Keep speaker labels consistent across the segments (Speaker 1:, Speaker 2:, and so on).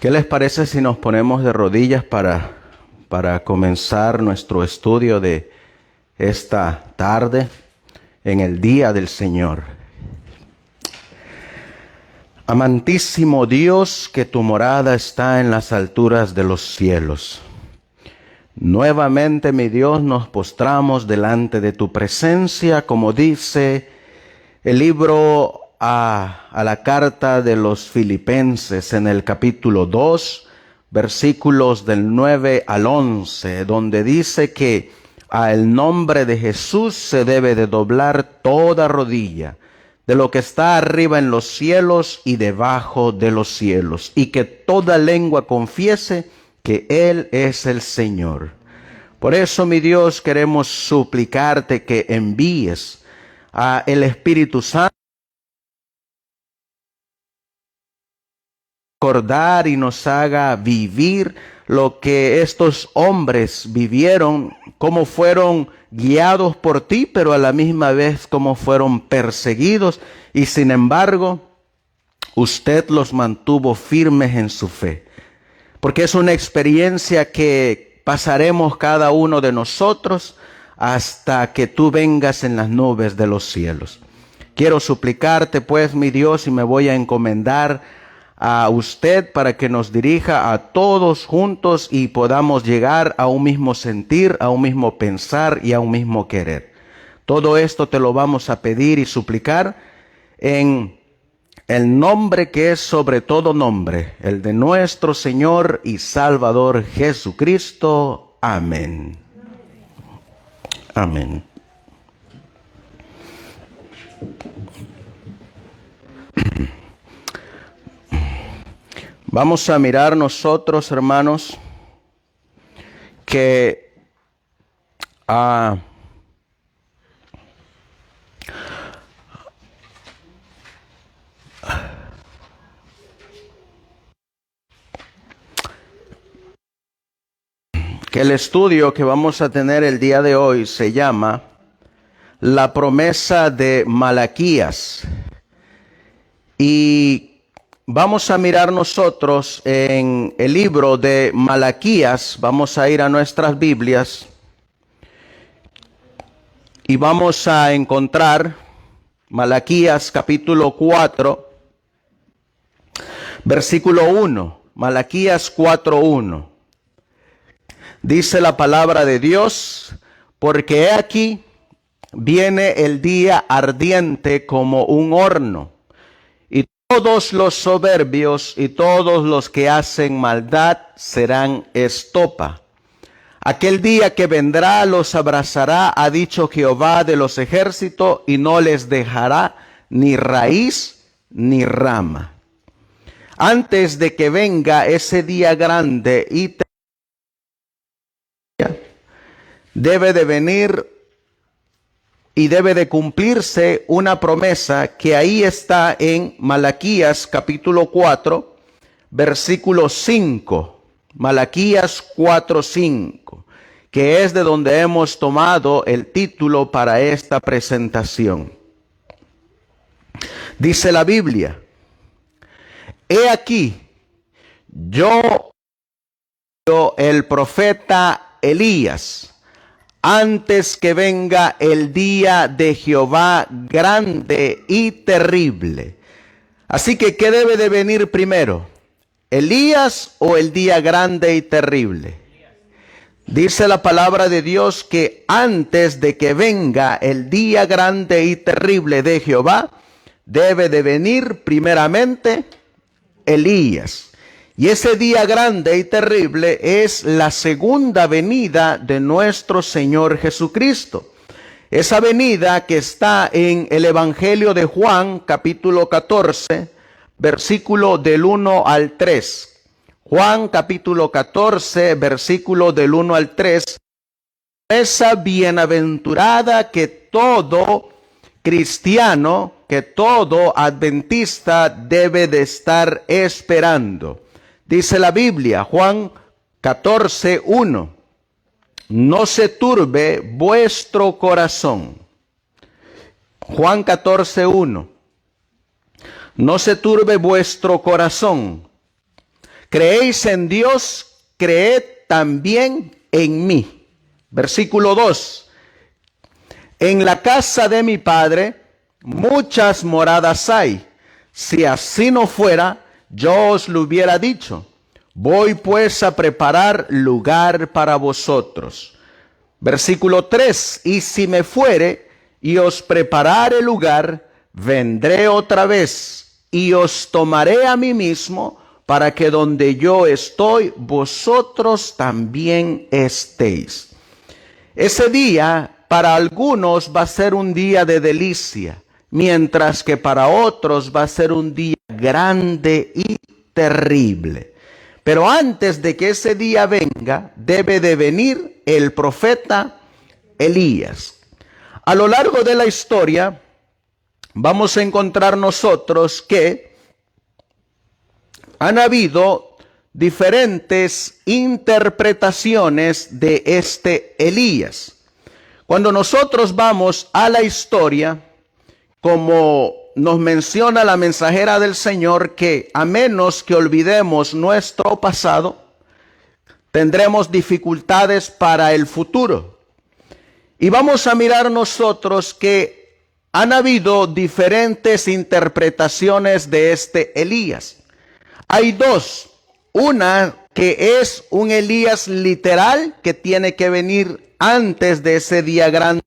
Speaker 1: ¿Qué les parece si nos ponemos de rodillas para comenzar nuestro estudio de esta tarde en el día del Señor? Amantísimo Dios, que tu morada está en las alturas de los cielos. Nuevamente, mi Dios, nos postramos delante de tu presencia, como dice el libro a la carta de los Filipenses en el capítulo 2, versículos del 9 al 11, donde dice que al nombre de Jesús se debe de doblar toda rodilla, de lo que está arriba en los cielos y debajo de los cielos, y que toda lengua confiese que Él es el Señor. Por eso, mi Dios, queremos suplicarte que envíes a el Espíritu Santo recordar y nos haga vivir lo que estos hombres vivieron, cómo fueron guiados por ti, pero a la misma vez cómo fueron perseguidos, y sin embargo, usted los mantuvo firmes en su fe. Porque es una experiencia que pasaremos cada uno de nosotros hasta que tú vengas en las nubes de los cielos. Quiero suplicarte, pues, mi Dios, y me voy a encomendar a usted para que nos dirija a todos juntos y podamos llegar a un mismo sentir, a un mismo pensar y a un mismo querer. Todo esto te lo vamos a pedir y suplicar en el nombre que es sobre todo nombre, el de nuestro Señor y Salvador Jesucristo. Amén. Amén. Vamos a mirar nosotros, hermanos, que el estudio que vamos a tener el día de hoy se llama La promesa de Malaquías. Y vamos a mirar nosotros en el libro de Malaquías, vamos a ir a nuestras Biblias y vamos a encontrar Malaquías capítulo 4, versículo 1, Malaquías 4:1. Dice la palabra de Dios: porque he aquí viene el día ardiente como un horno, y todos los soberbios y todos los que hacen maldad serán estopa. Aquel día que vendrá los abrazará, ha dicho Jehová de los ejércitos, y no les dejará ni raíz ni rama. Antes de que venga ese día grande y debe de venir y debe de cumplirse una promesa que ahí está en Malaquías capítulo 4, versículo 5. Malaquías 4:5, que es de donde hemos tomado el título para esta presentación. Dice la Biblia: he aquí, yo el profeta Elías, antes que venga el día de Jehová grande y terrible. Así que, ¿qué debe de venir primero? ¿Elías o el día grande y terrible? Dice la palabra de Dios que antes de que venga el día grande y terrible de Jehová, debe de venir primeramente Elías. Y ese día grande y terrible es la segunda venida de nuestro Señor Jesucristo. Esa venida que está en el Evangelio de Juan, capítulo 14, versículo del 1 al 3. Juan, capítulo 14, versículo del 1 al 3. Esa bienaventurada que todo cristiano, que todo adventista debe de estar esperando. Dice la Biblia, Juan 14:1, no se turbe vuestro corazón. Juan 14:1, no se turbe vuestro corazón. Creéis en Dios, creed también en mí. Versículo 2. En la casa de mi Padre muchas moradas hay. Si así no fuera, yo os lo hubiera dicho. Voy pues a preparar lugar para vosotros. Versículo 3. Y si me fuere y os preparare lugar, vendré otra vez y os tomaré a mí mismo, para que donde yo estoy, vosotros también estéis. Ese día para algunos va a ser un día de delicia, mientras que para otros va a ser un día grande y terrible. Pero antes de que ese día venga, debe de venir el profeta Elías. A lo largo de la historia vamos a encontrar nosotros que han habido diferentes interpretaciones de este Elías. Cuando nosotros vamos a la historia, como nos menciona la mensajera del Señor, que a menos que olvidemos nuestro pasado, tendremos dificultades para el futuro. Y vamos a mirar nosotros que han habido diferentes interpretaciones de este Elías. Hay dos. Una que es un Elías literal que tiene que venir antes de ese día grande.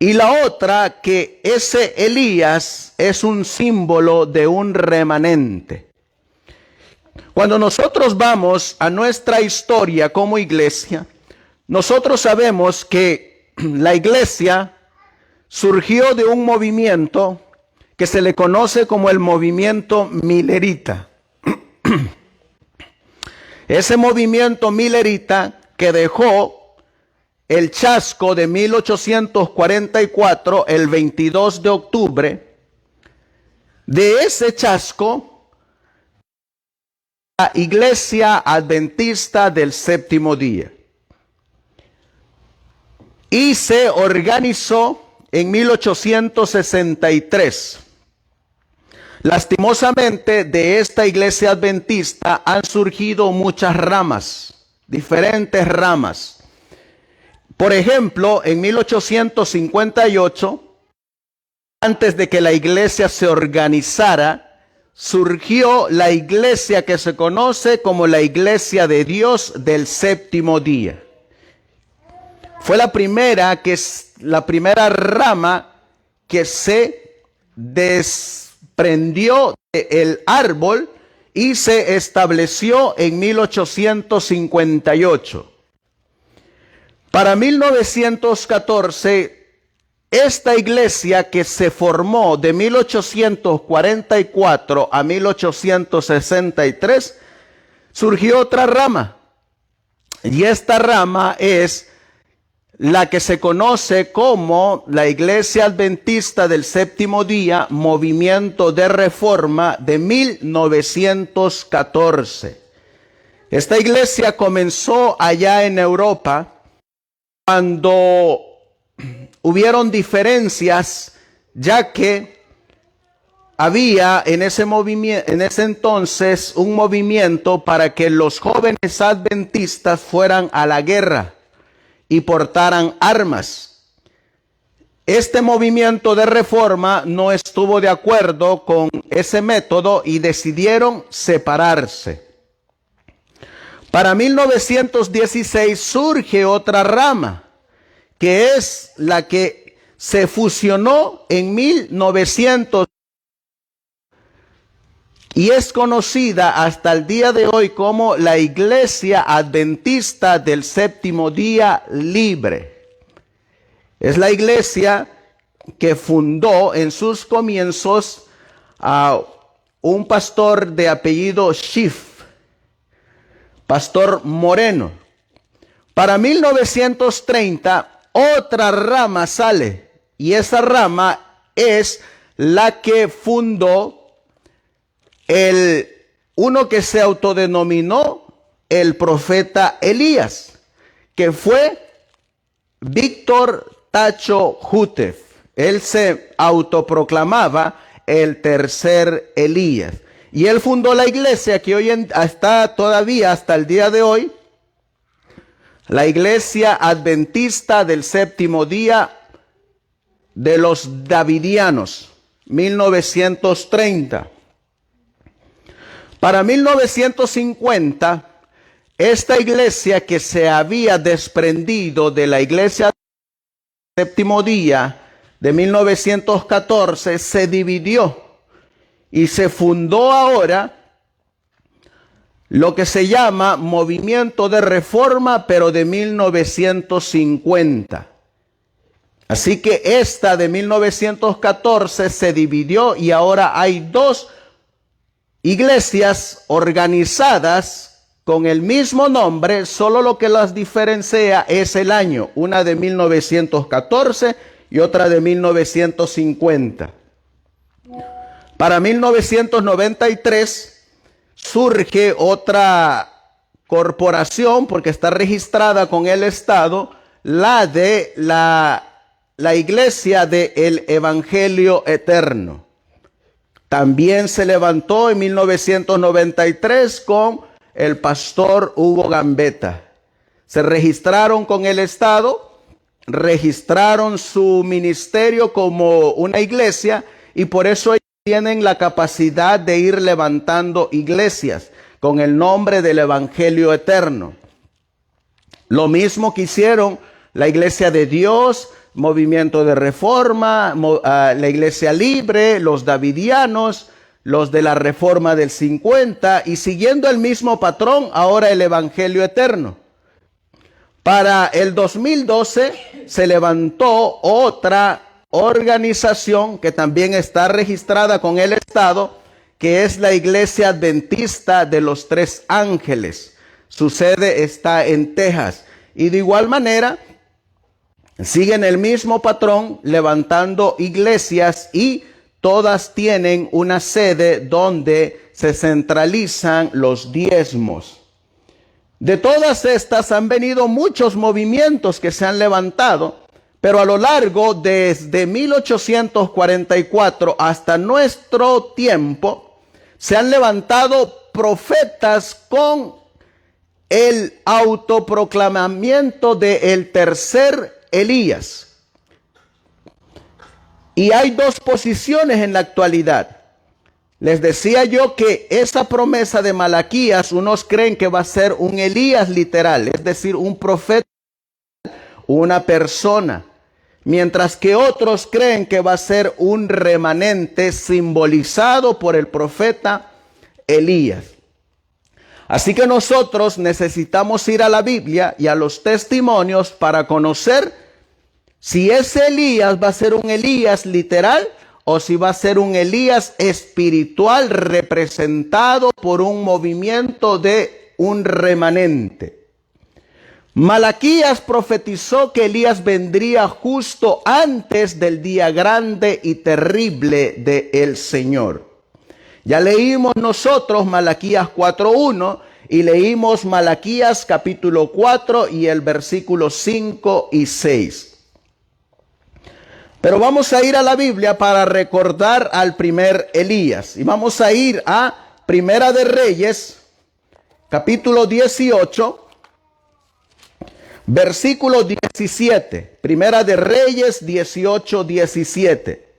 Speaker 1: Y la otra que ese Elías es un símbolo de un remanente. Cuando nosotros vamos a nuestra historia como iglesia, nosotros sabemos que la iglesia surgió de un movimiento que se le conoce como el movimiento milerita. Ese movimiento milerita que dejó el chasco de 1844, el 22 de octubre, de ese chasco, la Iglesia Adventista del Séptimo Día. Y se organizó en 1863. Lastimosamente, de esta iglesia adventista han surgido muchas ramas, diferentes ramas. Por ejemplo, en 1858, antes de que la iglesia se organizara, surgió la iglesia que se conoce como la Iglesia de Dios del Séptimo Día. Fue la primera rama que se desprendió del árbol y se estableció en 1858. Para 1914, esta iglesia que se formó de 1844 a 1863, surgió otra rama. Y esta rama es la que se conoce como la Iglesia Adventista del Séptimo Día, Movimiento de Reforma de 1914. Esta iglesia comenzó allá en Europa cuando hubieron diferencias, ya que había en ese entonces un movimiento para que los jóvenes adventistas fueran a la guerra y portaran armas. Este movimiento de reforma no estuvo de acuerdo con ese método y decidieron separarse. Para 1916 surge otra rama, que es la que se fusionó en 1900 y es conocida hasta el día de hoy como la Iglesia Adventista del Séptimo Día Libre. Es la iglesia que fundó en sus comienzos a un pastor de apellido Schiff, pastor Moreno. Para 1930 otra rama sale y esa rama es la que fundó uno que se autodenominó el profeta Elías, que fue Víctor Tacho Hutef. Él se autoproclamaba el tercer Elías. Y él fundó la iglesia que está todavía hasta el día de hoy, la Iglesia Adventista del Séptimo Día de los Davidianos, 1930. Para 1950, esta iglesia que se había desprendido de la Iglesia del Séptimo Día de 1914 se dividió y se fundó ahora lo que se llama Movimiento de Reforma, pero de 1950. Así que esta de 1914 se dividió y ahora hay dos iglesias organizadas con el mismo nombre, solo lo que las diferencia es el año, una de 1914 y otra de 1950. Para 1993 surge otra corporación, porque está registrada con el Estado, la de la Iglesia del Evangelio Eterno. También se levantó en 1993 con el pastor Hugo Gambetta. Se registraron con el Estado, registraron su ministerio como una iglesia y por eso tienen la capacidad de ir levantando iglesias con el nombre del Evangelio Eterno. Lo mismo que hicieron la Iglesia de Dios, Movimiento de Reforma, la Iglesia Libre, los Davidianos, los de la Reforma del 50 y siguiendo el mismo patrón, ahora el Evangelio Eterno. Para el 2012 se levantó otra organización que también está registrada con el Estado, que es la Iglesia Adventista de los Tres Ángeles. Su sede está en Texas. Y de igual manera, siguen el mismo patrón, levantando iglesias y todas tienen una sede donde se centralizan los diezmos. De todas estas han venido muchos movimientos que se han levantado, pero a lo largo desde 1844 hasta nuestro tiempo se han levantado profetas con el autoproclamamiento del tercer Elías. Y hay dos posiciones en la actualidad. Les decía yo que esa promesa de Malaquías, unos creen que va a ser un Elías literal, es decir, un profeta, una persona, mientras que otros creen que va a ser un remanente simbolizado por el profeta Elías. Así que nosotros necesitamos ir a la Biblia y a los testimonios para conocer si ese Elías va a ser un Elías literal o si va a ser un Elías espiritual representado por un movimiento de un remanente. Malaquías profetizó que Elías vendría justo antes del día grande y terrible del Señor. Ya leímos nosotros Malaquías 4:1 y leímos Malaquías capítulo 4 y el versículo 5 y 6. Pero vamos a ir a la Biblia para recordar al primer Elías. Y vamos a ir a Primera de Reyes, capítulo 18. Versículo 17, Primera de Reyes 18, 17.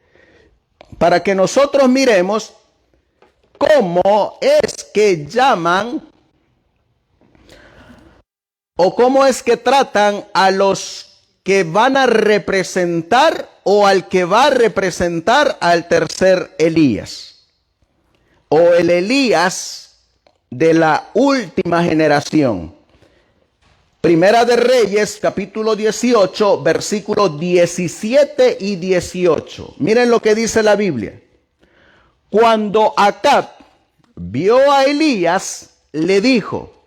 Speaker 1: Para que nosotros miremos cómo es que llaman o cómo es que tratan a los que van a representar o al que va a representar al tercer Elías. O el Elías de la última generación. Primera de Reyes, capítulo 18, versículos 17 y 18. Miren lo que dice la Biblia. Cuando Acab vio a Elías, le dijo: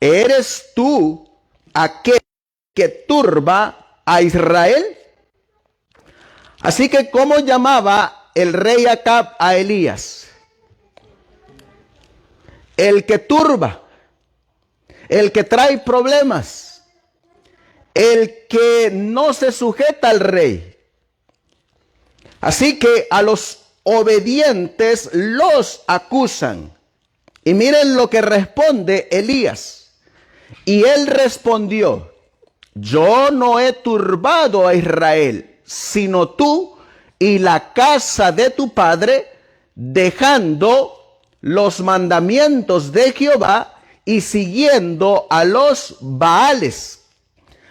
Speaker 1: ¿eres tú aquel que turba a Israel? Así que, ¿cómo llamaba el rey Acab a Elías? El que turba. El que trae problemas, el que no se sujeta al rey. Así que a los obedientes los acusan. Y miren lo que responde Elías. Y él respondió: yo no he turbado a Israel, sino tú y la casa de tu padre, dejando los mandamientos de Jehová y siguiendo a los Baales.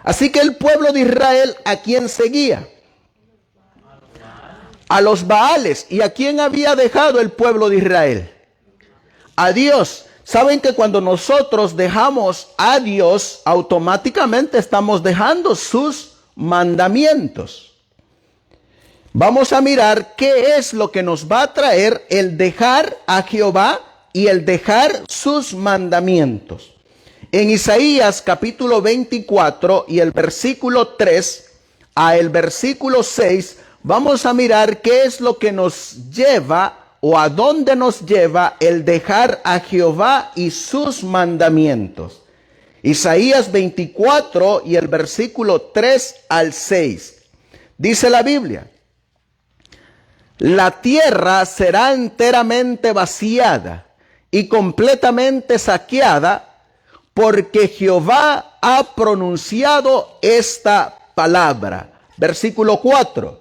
Speaker 1: Así que el pueblo de Israel, ¿a quién seguía? A los Baales. ¿Y a quién había dejado el pueblo de Israel? A Dios. Saben que cuando nosotros dejamos a Dios, automáticamente estamos dejando sus mandamientos. Vamos a mirar qué es lo que nos va a traer el dejar a Jehová y el dejar sus mandamientos. En Isaías capítulo 24 y el versículo 3 a el versículo 6, vamos a mirar qué es lo que nos lleva o a dónde nos lleva el dejar a Jehová y sus mandamientos. Isaías 24 y el versículo 3 al 6. Dice la Biblia: la tierra será enteramente vaciada y completamente saqueada, porque Jehová ha pronunciado esta palabra. Versículo 4.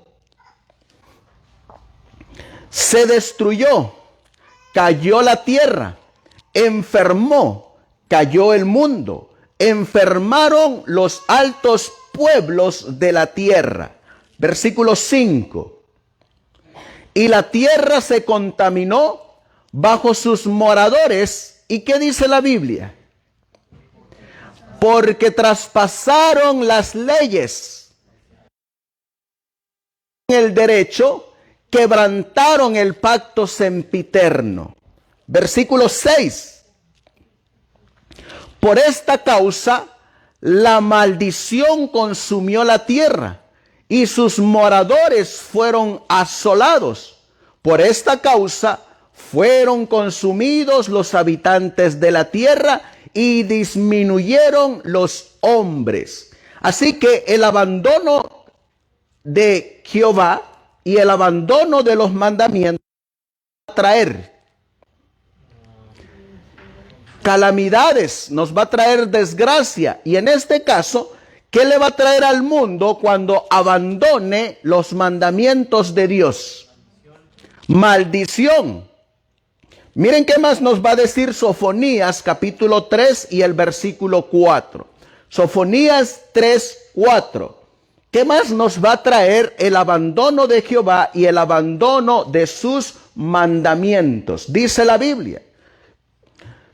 Speaker 1: Se destruyó, cayó la tierra, enfermó, cayó el mundo, enfermaron los altos pueblos de la tierra. Versículo 5. Y la tierra se contaminó bajo sus moradores. ¿Y qué dice la Biblia? Porque traspasaron las leyes, el derecho, quebrantaron el pacto sempiterno. Versículo 6. Por esta causa, la maldición consumió la tierra y sus moradores fueron asolados. Por esta causa, fueron consumidos los habitantes de la tierra y disminuyeron los hombres. Así que el abandono de Jehová y el abandono de los mandamientos va a traer calamidades, nos va a traer desgracia. Y en este caso, ¿qué le va a traer al mundo cuando abandone los mandamientos de Dios? Maldición. Miren qué más nos va a decir Sofonías capítulo 3 y el versículo 4. Sofonías 3, 4. ¿Qué más nos va a traer el abandono de Jehová y el abandono de sus mandamientos? Dice la Biblia: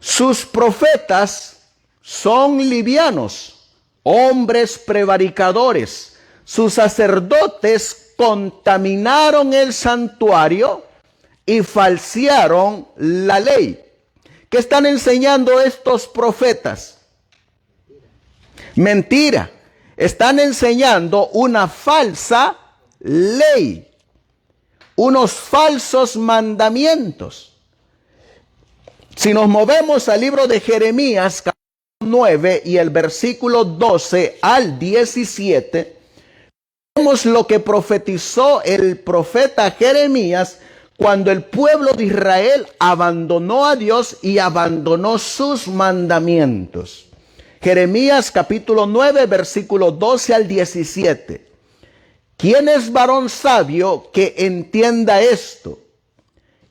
Speaker 1: sus profetas son livianos, hombres prevaricadores. Sus sacerdotes contaminaron el santuario y falsearon la ley. ¿Qué están enseñando estos profetas? Mentira. Están enseñando una falsa ley, unos falsos mandamientos. Si nos movemos al libro de Jeremías, capítulo 9 y el versículo 12 al 17, vemos lo que profetizó el profeta Jeremías cuando el pueblo de Israel abandonó a Dios y abandonó sus mandamientos. Jeremías capítulo 9, versículo 12 al 17. ¿Quién es varón sabio que entienda esto?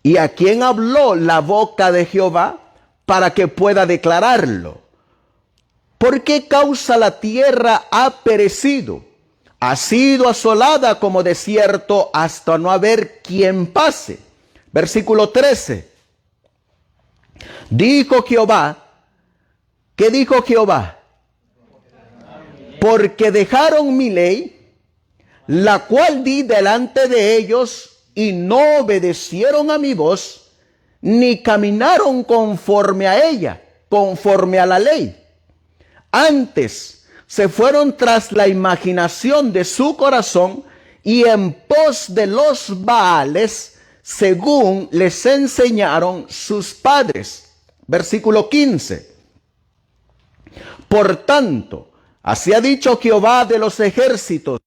Speaker 1: ¿Y a quién habló la boca de Jehová para que pueda declararlo? ¿Por qué causa la tierra ha perecido? Ha sido asolada como desierto hasta no haber quien pase. Versículo 13. Dijo Jehová. ¿Qué dijo Jehová? Porque dejaron mi ley, la cual di delante de ellos, y no obedecieron a mi voz, ni caminaron conforme a ella, conforme a la ley. Antes se fueron tras la imaginación de su corazón y en pos de los Baales, según les enseñaron sus padres. Versículo 15. Por tanto, así ha dicho Jehová de los ejércitos: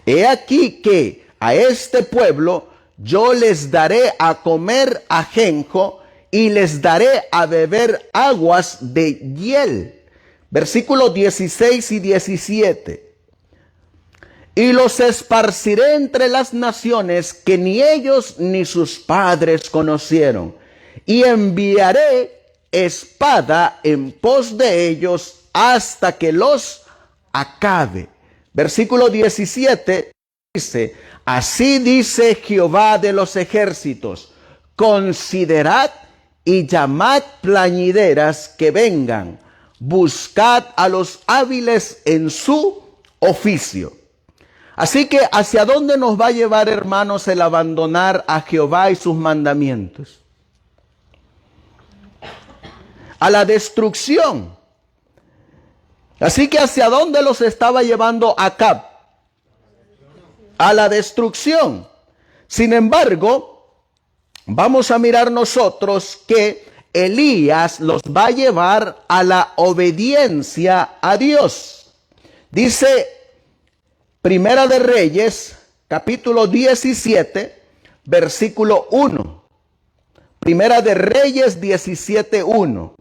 Speaker 1: he aquí que a este pueblo yo les daré a comer ajenjo y les daré a beber aguas de hiel. Versículos 16 y 17. Y los esparciré entre las naciones que ni ellos ni sus padres conocieron. Y enviaré espada en pos de ellos hasta que los acabe. Versículo 17 dice, así dice Jehová de los ejércitos, considerad y llamad plañideras que vengan, buscad a los hábiles en su oficio. Así que, ¿hacia dónde nos va a llevar, hermanos, el abandonar a Jehová y sus mandamientos? A la destrucción. Así que, ¿hacia dónde los estaba llevando Acab? A la destrucción. Sin embargo, vamos a mirar nosotros que Elías los va a llevar a la obediencia a Dios. Dice Primera de Reyes, capítulo 17, versículo 1. Primera de Reyes 17:1.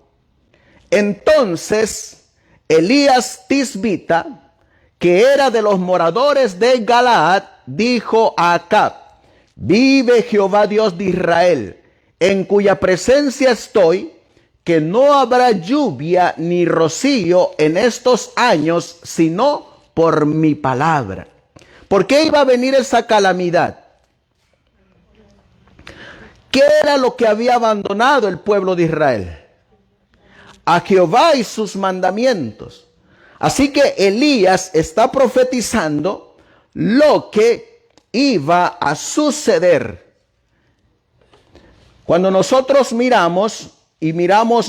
Speaker 1: Entonces Elías Tisbita, que era de los moradores de Galaad, dijo a Acab, vive Jehová Dios de Israel, en cuya presencia estoy, que no habrá lluvia ni rocío en estos años, sino por mi palabra. ¿Por qué iba a venir esa calamidad? ¿Qué era lo que había abandonado el pueblo de Israel? A Jehová y sus mandamientos. Así que Elías está profetizando lo que iba a suceder. Cuando nosotros miramos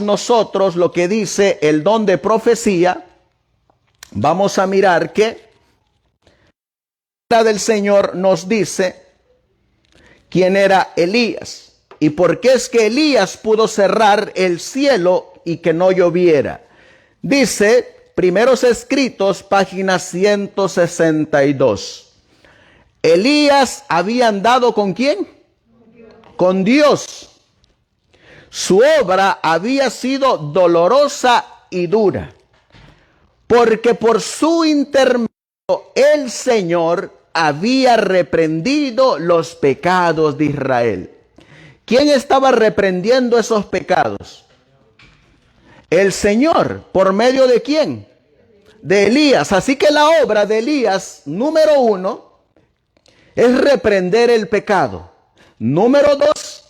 Speaker 1: nosotros lo que dice el don de profecía, vamos a mirar que la palabra del Señor nos dice quién era Elías y por qué es que Elías pudo cerrar el cielo y que no lloviera. Dice Primeros Escritos, página 162. Elías había andado ¿con quién? Con Dios. Su obra había sido dolorosa y dura, porque por su intermedio el Señor había reprendido los pecados de Israel. ¿Quién estaba reprendiendo esos pecados? El Señor. ¿Por medio de quién? De Elías. Así que la obra de Elías, número 1, es reprender el pecado. Número 2,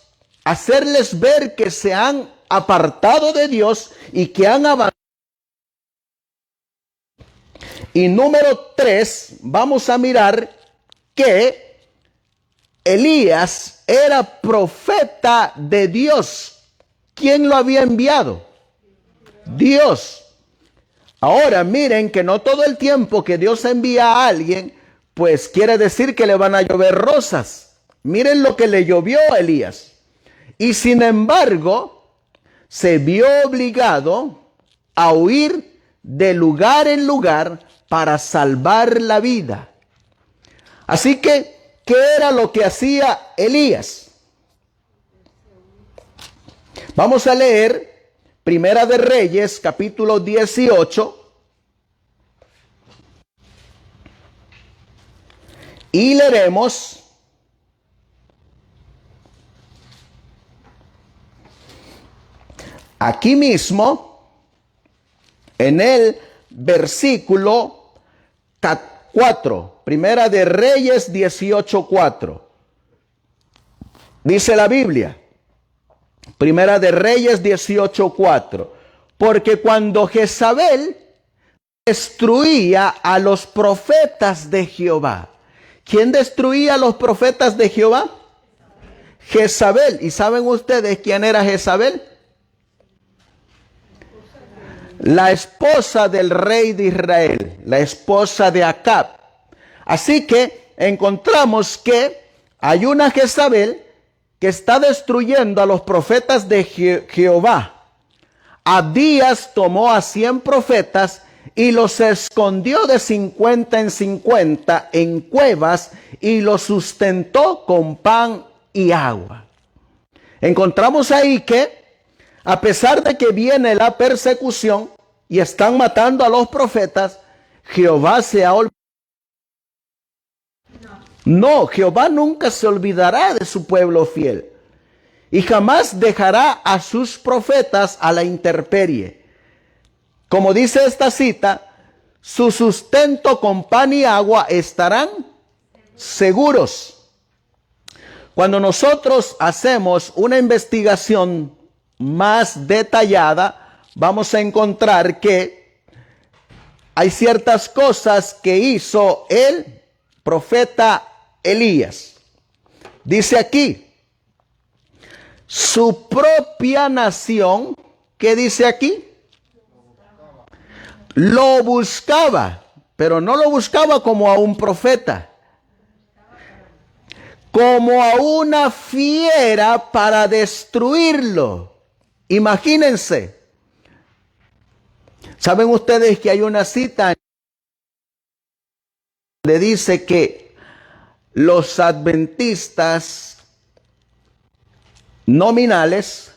Speaker 1: hacerles ver que se han apartado de Dios y que han abandonado. Y número 3, vamos a mirar que Elías era profeta de Dios. ¿Quién lo había enviado? Dios. Ahora miren que no todo el tiempo que Dios envía a alguien, pues quiere decir que le van a llover rosas. Miren lo que le llovió a Elías. Y sin embargo, se vio obligado a huir de lugar en lugar para salvar la vida. Así que, ¿qué era lo que hacía Elías? Vamos a leer Primera de Reyes, capítulo 18. Y leeremos aquí mismo en el versículo 4, Primera de Reyes 18:4. Dice la Biblia, Primera de Reyes 18:4, porque cuando Jezabel destruía a los profetas de Jehová. ¿Quién destruía a los profetas de Jehová? Jezabel. ¿Y saben ustedes quién era Jezabel? La esposa del rey de Israel, la esposa de Acab. Así que encontramos que hay una Jezabel que está destruyendo a los profetas de Jehová. Abdías tomó a 100 profetas y los escondió de 50 en 50 en cuevas y los sustentó con pan y agua. Encontramos ahí que, a pesar de que viene la persecución y están matando a los profetas, Jehová se ha olvidado. No, Jehová nunca se olvidará de su pueblo fiel y jamás dejará a sus profetas a la intemperie. Como dice esta cita, su sustento con pan y agua estarán seguros. Cuando nosotros hacemos una investigación más detallada, vamos a encontrar que hay ciertas cosas que hizo el profeta Elías. Dice aquí, su propia nación, ¿qué dice aquí? Lo buscaba, pero no lo buscaba como a un profeta, como a una fiera para destruirlo. Imagínense. ¿Saben ustedes que hay una cita donde dice que los adventistas nominales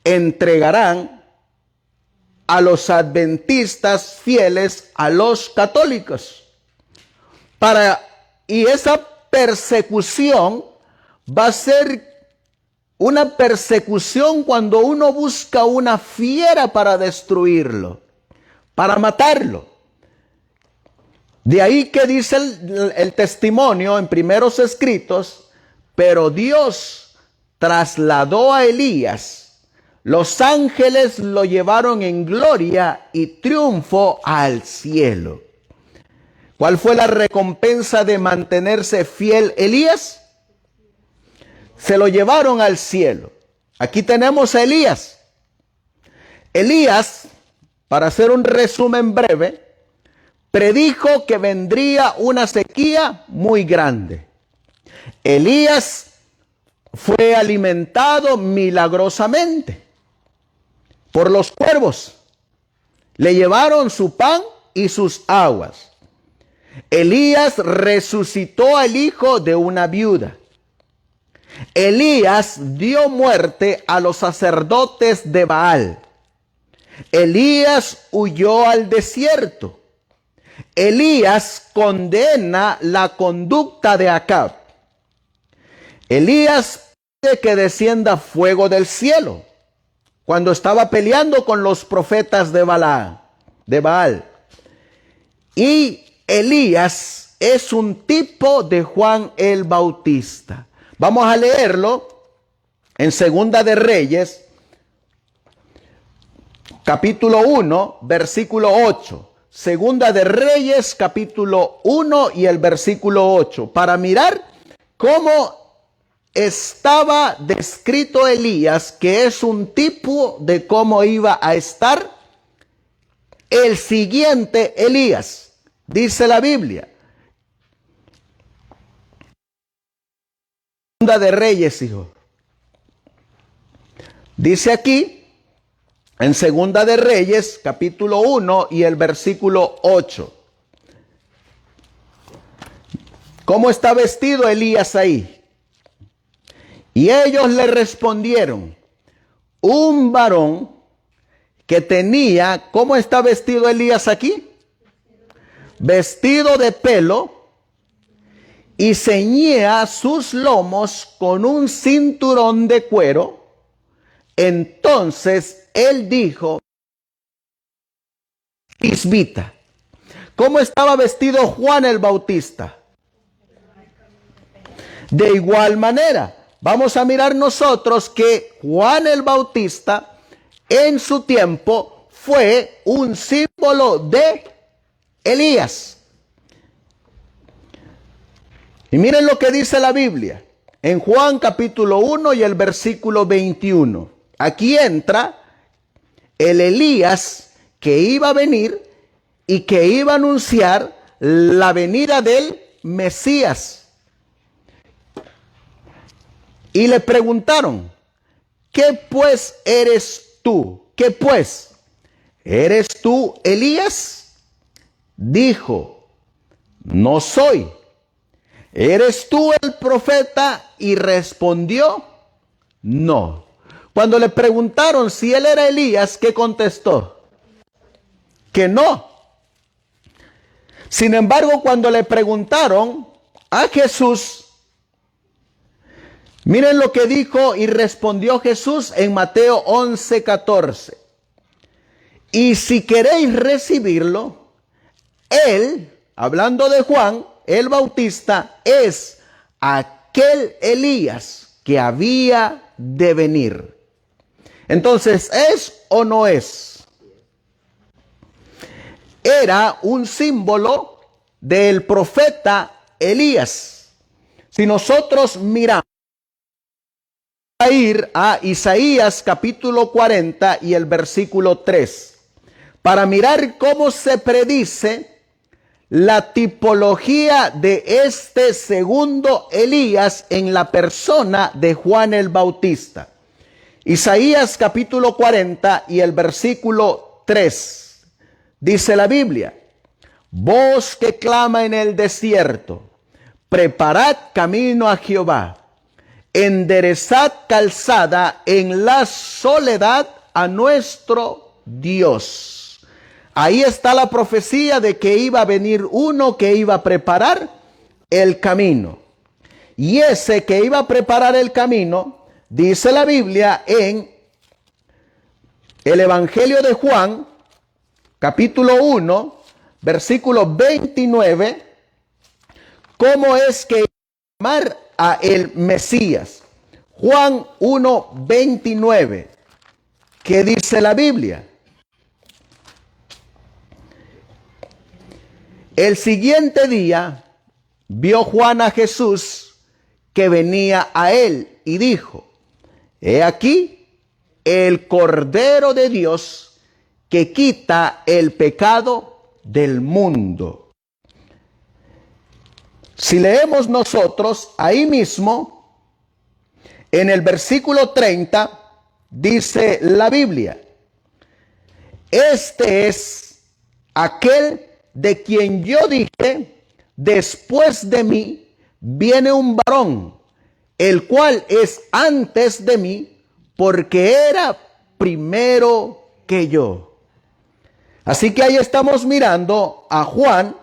Speaker 1: entregarán a los adventistas fieles a los católicos? Y esa persecución va a ser una persecución cuando uno busca una fiera para destruirlo, para matarlo. De ahí que dice el testimonio en primeros escritos, pero Dios trasladó a Elías, los ángeles lo llevaron en gloria y triunfo al cielo. ¿Cuál fue la recompensa de mantenerse fiel Elías? Se lo llevaron al cielo. Aquí tenemos a Elías. Elías, para hacer un resumen breve, predijo que vendría una sequía muy grande. Elías fue alimentado milagrosamente por los cuervos. Le llevaron su pan y sus aguas. Elías resucitó al hijo de una viuda. Elías dio muerte a los sacerdotes de Baal. Elías huyó al desierto. Elías condena la conducta de Acab. Elías pide que descienda fuego del cielo cuando estaba peleando con los profetas de Baal. Y Elías es un tipo de Juan el Bautista. Vamos a leerlo en Segunda de Reyes, capítulo 1, versículo 8. Segunda de Reyes, capítulo 1 y el versículo 8, para mirar cómo estaba descrito Elías, que es un tipo de cómo iba a estar el siguiente Elías. Dice la Biblia, Segunda de Reyes, hijo. Dice aquí, en Segunda de Reyes, capítulo 1 y el versículo 8. ¿Cómo está vestido Elías ahí? Y ellos le respondieron, un varón que tenía, ¿cómo está vestido Elías aquí? Vestido de pelo y ceñía sus lomos con un cinturón de cuero. Entonces él dijo, Tisbita. ¿Cómo estaba vestido Juan el Bautista? De igual manera, vamos a mirar nosotros que Juan el Bautista en su tiempo fue un símbolo de Elías. Y miren lo que dice la Biblia en Juan capítulo 1 y el versículo 21. Aquí entra el Elías que iba a venir y que iba a anunciar la venida del Mesías. Y le preguntaron, ¿qué pues eres tú? ¿Qué pues? ¿Eres tú Elías? Dijo, no soy. ¿eres tú el profeta? Y respondió, no. Cuando le preguntaron si él era Elías, ¿qué contestó? Que no. Sin embargo, cuando le preguntaron a Jesús, miren lo que dijo y respondió Jesús en Mateo 11:14. Y si queréis recibirlo, él, hablando de Juan, el Bautista, es aquel Elías que había de venir. Entonces, ¿es o no es? Era un símbolo del profeta Elías. Si nosotros miramos, a ir a Isaías capítulo 40 y el versículo 3, para mirar cómo se predice la tipología de este segundo Elías en la persona de Juan el Bautista. Isaías capítulo 40 y el versículo 3, dice la Biblia: voz que clama en el desierto, preparad camino a Jehová, enderezad calzada en la soledad a nuestro Dios. Ahí está la profecía de que iba a venir uno que iba a preparar el camino. Y ese que iba a preparar el camino, dice la Biblia en el Evangelio de Juan, capítulo 1, versículo 29, cómo es que iba a llamar a el Mesías. Juan 1, 29, ¿qué dice la Biblia? El siguiente día vio Juan a Jesús que venía a él y dijo: he aquí el Cordero de Dios que quita el pecado del mundo. Si leemos nosotros ahí mismo, en el versículo 30, dice la Biblia: este es aquel de quien yo dije, después de mí viene un varón, el cual es antes de mí, porque era primero que yo. Así que ahí estamos mirando a Juan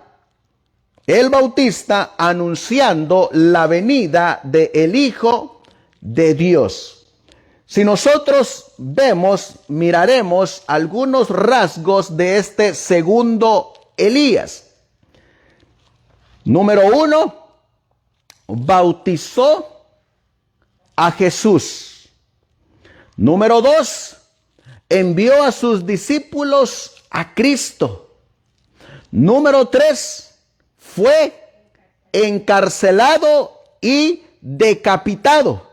Speaker 1: el Bautista anunciando la venida del Hijo de Dios. Si nosotros vemos, miraremos algunos rasgos de este segundo Elías. Número 1, bautizó a Jesús. Número 2, envió a sus discípulos a Cristo. Número 3, fue encarcelado y decapitado.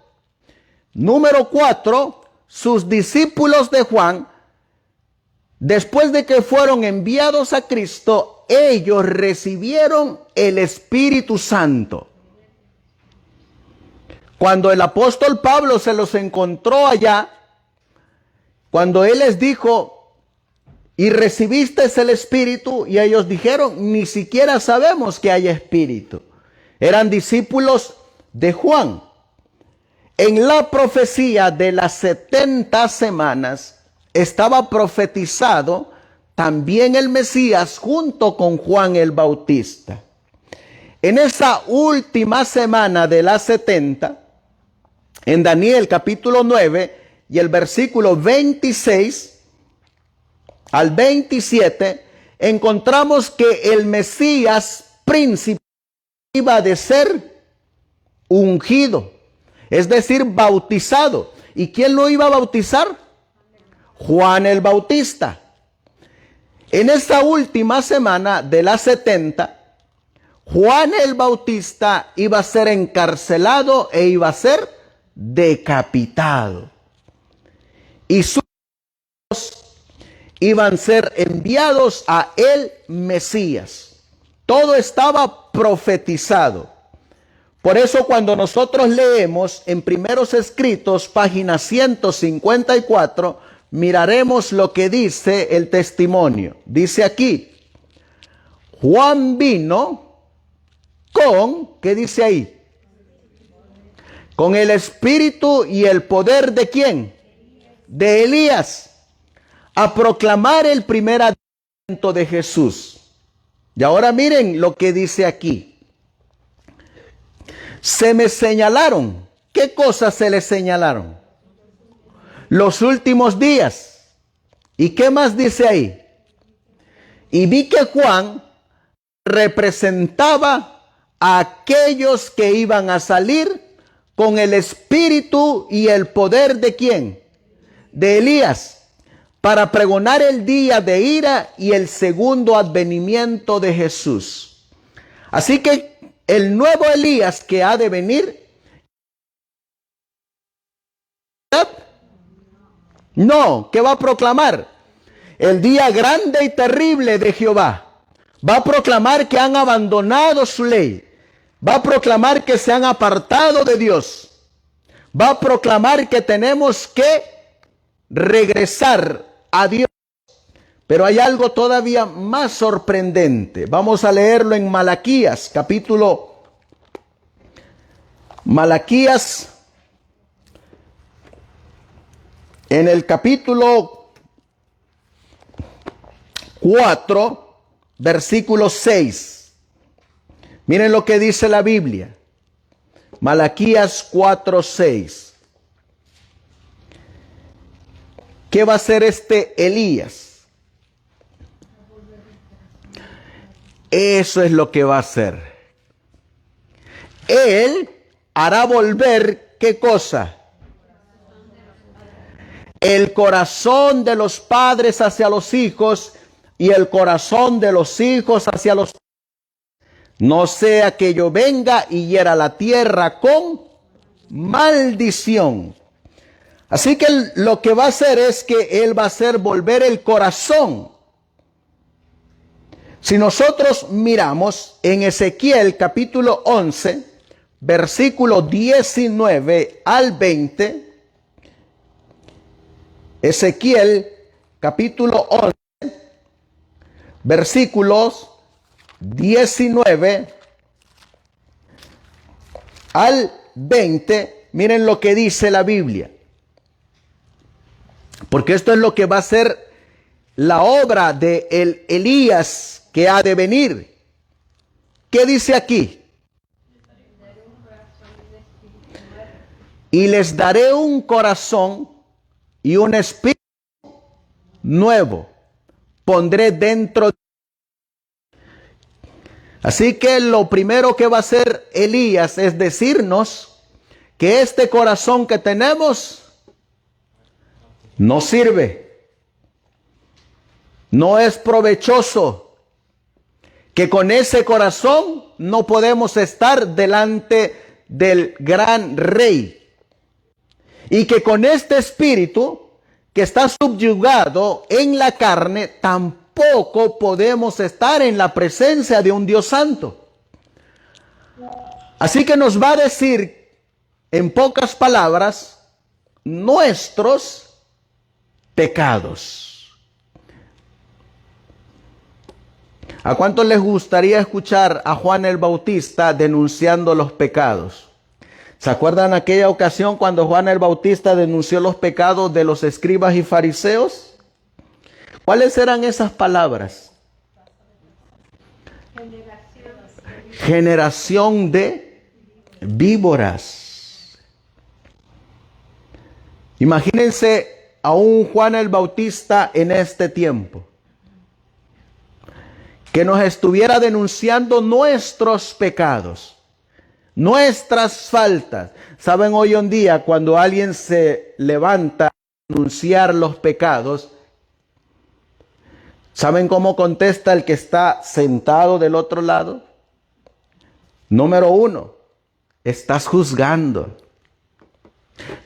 Speaker 1: Número 4, sus discípulos de Juan, después de que fueron enviados a Cristo, ellos recibieron el Espíritu Santo. Cuando el apóstol Pablo se los encontró allá, cuando él les dijo: ¿y recibiste el Espíritu? Y ellos dijeron: ni siquiera sabemos que hay Espíritu. Eran discípulos de Juan. En la profecía de las 70 semanas estaba profetizado también el Mesías junto con Juan el Bautista. En esa última semana de las 70, en Daniel capítulo 9 y el versículo 26 al 27, encontramos que el Mesías príncipe iba a ser ungido, es decir, bautizado. ¿Y quién lo iba a bautizar? Juan el Bautista. En esta última semana de las 70, Juan el Bautista iba a ser encarcelado e iba a ser decapitado. Y sus iban a ser enviados a el Mesías. Todo estaba profetizado. Por eso cuando nosotros leemos en Primeros Escritos, página 154, miraremos lo que dice el testimonio. Dice aquí: Juan vino con, ¿qué dice ahí? Con el espíritu y el poder ¿de quién? De Elías, a proclamar el primer adviento de Jesús. Y ahora miren lo que dice aquí. Se me señalaron. ¿Qué cosas se les señalaron? Los últimos días. ¿Y qué más dice ahí? Y vi que Juan representaba a aquellos que iban a salir con el espíritu y el poder ¿de quién? De Elías, para pregonar el día de ira y el segundo advenimiento de Jesús. Así que el nuevo Elías que ha de venir, no, ¿qué va a proclamar? El día grande y terrible de Jehová. Va a proclamar que han abandonado su ley. Va a proclamar que se han apartado de Dios. Va a proclamar que tenemos que regresar a Dios. Pero hay algo todavía más sorprendente. Vamos a leerlo en Malaquías, Malaquías, en el capítulo 4, versículo 6. Miren lo que dice la Biblia. Malaquías 4, 6. ¿Qué va a hacer este Elías? Eso es lo que va a hacer. Él hará volver, ¿qué cosa? El corazón de los padres hacia los hijos y el corazón de los hijos hacia los padres. No sea que yo venga y hiera la tierra con maldición. Así que lo que va a hacer es que Él va a hacer volver el corazón. Si nosotros miramos en Ezequiel capítulo 11, versículo 19 al 20, Ezequiel capítulo 11, versículos 19 al 20, miren lo que dice la Biblia. Porque esto es lo que va a ser la obra de el Elías que ha de venir. ¿Qué dice aquí? Y les daré un corazón y un espíritu nuevo. Pondré dentro de... Así que lo primero que va a hacer Elías es decirnos que este corazón que tenemos no sirve, no es provechoso, que con ese corazón no podemos estar delante del gran rey, y que con este espíritu que está subyugado en la carne tampoco podemos estar en la presencia de un Dios santo. Así que nos va a decir en pocas palabras nuestros pecados. ¿A cuántos les gustaría escuchar a Juan el Bautista denunciando los pecados? ¿Se acuerdan aquella ocasión cuando Juan el Bautista denunció los pecados de los escribas y fariseos? ¿Cuáles eran esas palabras? Generación de víboras. Imagínense a un Juan el Bautista en este tiempo, que nos estuviera denunciando nuestros pecados, nuestras faltas. Saben, hoy en día cuando alguien se levanta a denunciar los pecados, ¿saben cómo contesta el que está sentado del otro lado? Número 1, estás juzgando.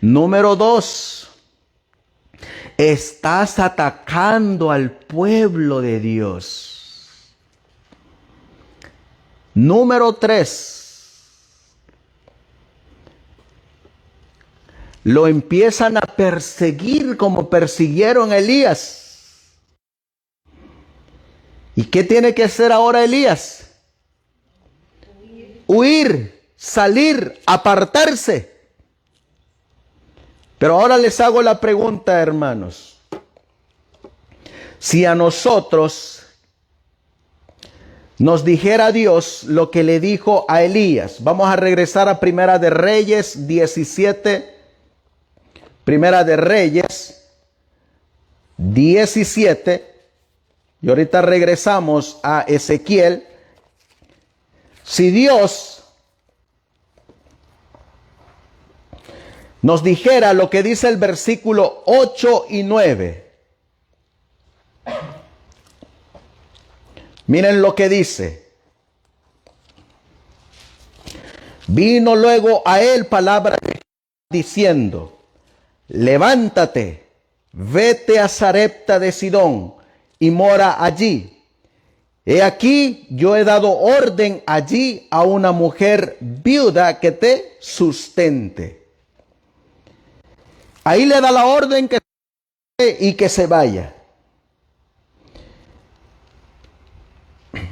Speaker 1: Número 2, estás atacando al pueblo de Dios. Número 3, lo empiezan a perseguir como persiguieron a Elías. ¿Y qué tiene que hacer ahora Elías? huir, salir, apartarse. Pero ahora les hago la pregunta, hermanos. Si a nosotros nos dijera Dios lo que le dijo a Elías, vamos a regresar a Primera de Reyes 17. Primera de Reyes 17. Y ahorita regresamos a Ezequiel. Si Dios nos dijera lo que dice el versículo 8 y 9. Miren lo que dice. Vino luego a él palabra diciendo: levántate, vete a Sarepta de Sidón y mora allí. He aquí, yo he dado orden allí a una mujer viuda que te sustente. Ahí le da la orden que se vaya.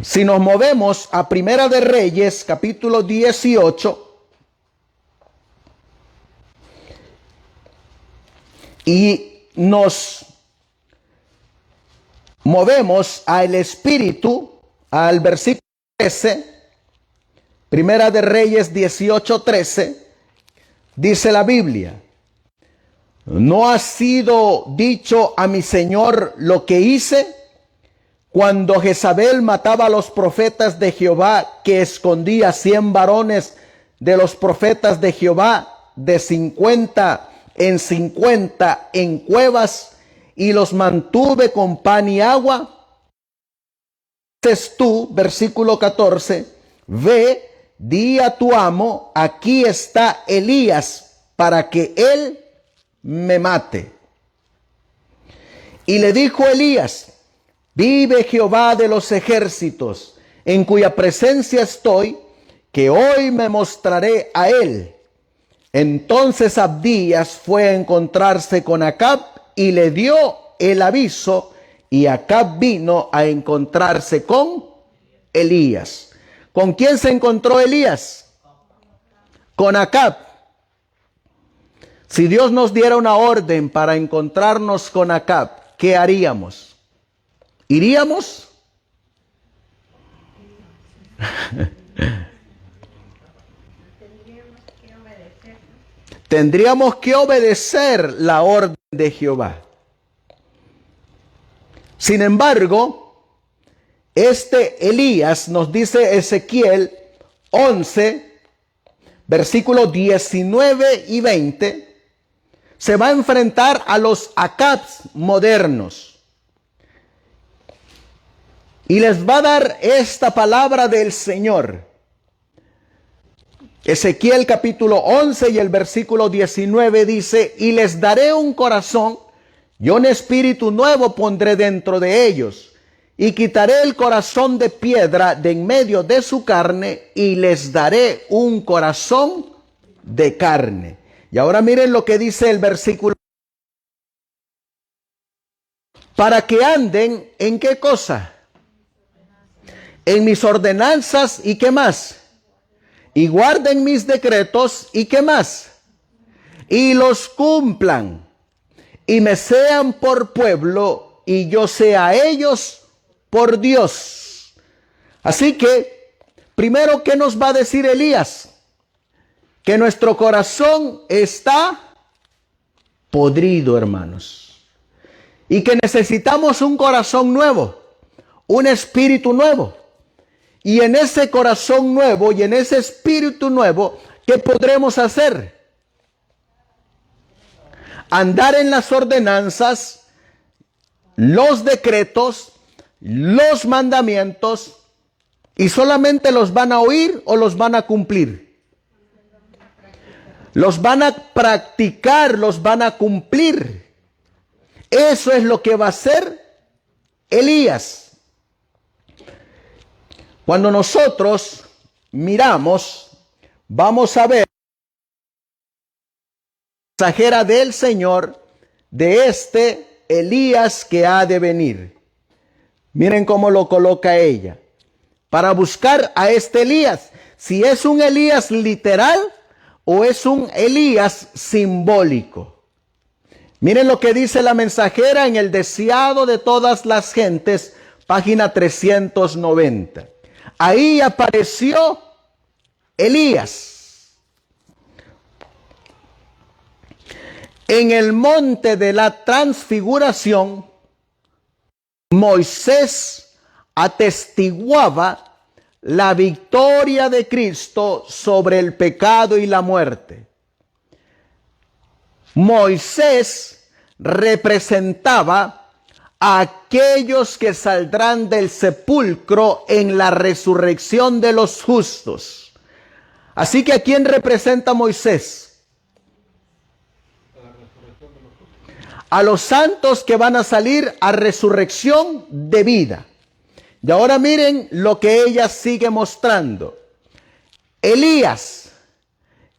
Speaker 1: Si nos movemos a Primera de Reyes, capítulo 18, y nos movemos al Espíritu, al versículo 13, Primera de Reyes 18, 13, dice la Biblia: ¿no ha sido dicho a mi Señor lo que hice cuando Jezabel mataba a los profetas de Jehová, que escondía 100 varones de los profetas de Jehová de 50 en 50 en cuevas, y los mantuve con pan y agua? Dices tú, versículo 14, ve, di a tu amo, aquí está Elías, para que él me mate. Y le dijo Elías: vive Jehová de los ejércitos, en cuya presencia estoy, que hoy me mostraré a él. Entonces Abdías fue a encontrarse con Acab y le dio el aviso, y Acab vino a encontrarse con Elías. ¿Con quién se encontró Elías? Con Acab. Si Dios nos diera una orden para encontrarnos con Acab, ¿qué haríamos? ¿Iríamos? Tendríamos que obedecer la orden de Jehová. Sin embargo, este Elías, nos dice Ezequiel 11, versículos 19 y 20, se va a enfrentar a los Acabs modernos. Y les va a dar esta palabra del Señor. Ezequiel capítulo 11 y el versículo 19 dice: y les daré un corazón, y un espíritu nuevo pondré dentro de ellos, y quitaré el corazón de piedra de en medio de su carne, y les daré un corazón de carne. Y ahora miren lo que dice el versículo: para que anden en qué cosa, en mis ordenanzas, y qué más, y guarden mis decretos, y qué más, y los cumplan, y me sean por pueblo, y yo sea a ellos por Dios. Así que, primero, ¿qué nos va a decir Elías? Que nuestro corazón está podrido, hermanos, y que necesitamos un corazón nuevo, un espíritu nuevo. Y en ese corazón nuevo y en ese espíritu nuevo, ¿qué podremos hacer? Andar en las ordenanzas, los decretos, los mandamientos, y solamente los van a oír o los van a cumplir. Los van a practicar, los van a cumplir. Eso es lo que va a hacer Elías. Cuando nosotros miramos, vamos a ver la mensajera del Señor de este Elías que ha de venir. Miren cómo lo coloca ella. Para buscar a este Elías. si es un Elías literal o es un Elías simbólico. Miren lo que dice la Mensajera en El deseado de todas las gentes, página 390. Ahí apareció Elías en el monte de la transfiguración. Moisés atestiguaba la victoria de Cristo sobre el pecado y la muerte. Moisés representaba a aquellos que saldrán del sepulcro en la resurrección de los justos. Así que ¿a quién representa Moisés? A los santos que van a salir a resurrección de vida. Y ahora miren lo que ella sigue mostrando. Elías,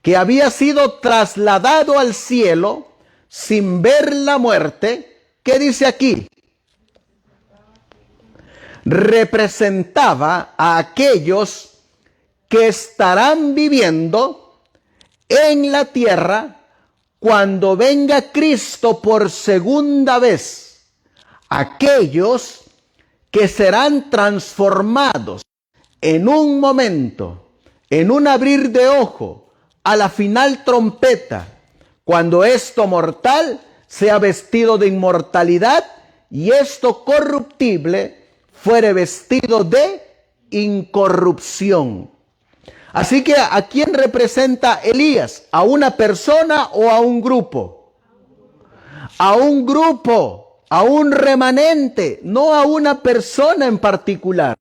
Speaker 1: que había sido trasladado al cielo sin ver la muerte, ¿qué dice aquí? Representaba a aquellos que estarán viviendo en la tierra cuando venga Cristo por segunda vez. Aquellos que serán transformados en un momento, en un abrir de ojo, a la final trompeta, cuando esto mortal sea vestido de inmortalidad y esto corruptible fuere vestido de incorrupción. Así que ¿a quién representa Elías? ¿A una persona o a un grupo? A un grupo. A un remanente, no a una persona en particular.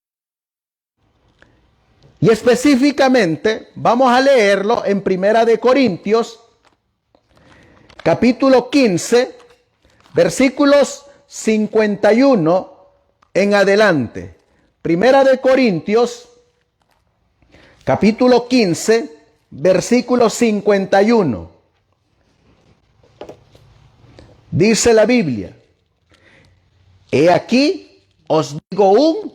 Speaker 1: Y específicamente vamos a leerlo en Primera de Corintios, capítulo 15, versículos 51 en adelante. Primera de Corintios, capítulo 15, versículo 51. Dice la Biblia: he aquí os digo un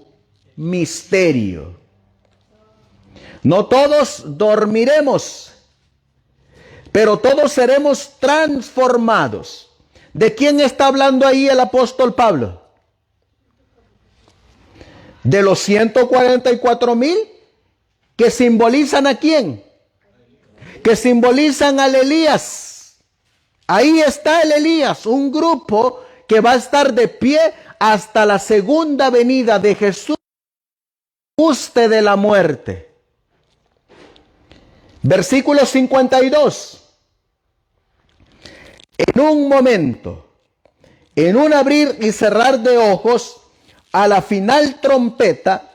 Speaker 1: misterio. No todos dormiremos, pero todos seremos transformados. ¿De quién está hablando ahí el apóstol Pablo? De los 144,000 que simbolizan ¿a quién? Que simbolizan al Elías. Ahí está el Elías, un grupo que va a estar de pie hasta la segunda venida de Jesús, usted de la muerte. Versículo 52. En un momento, en un abrir y cerrar de ojos, a la final trompeta,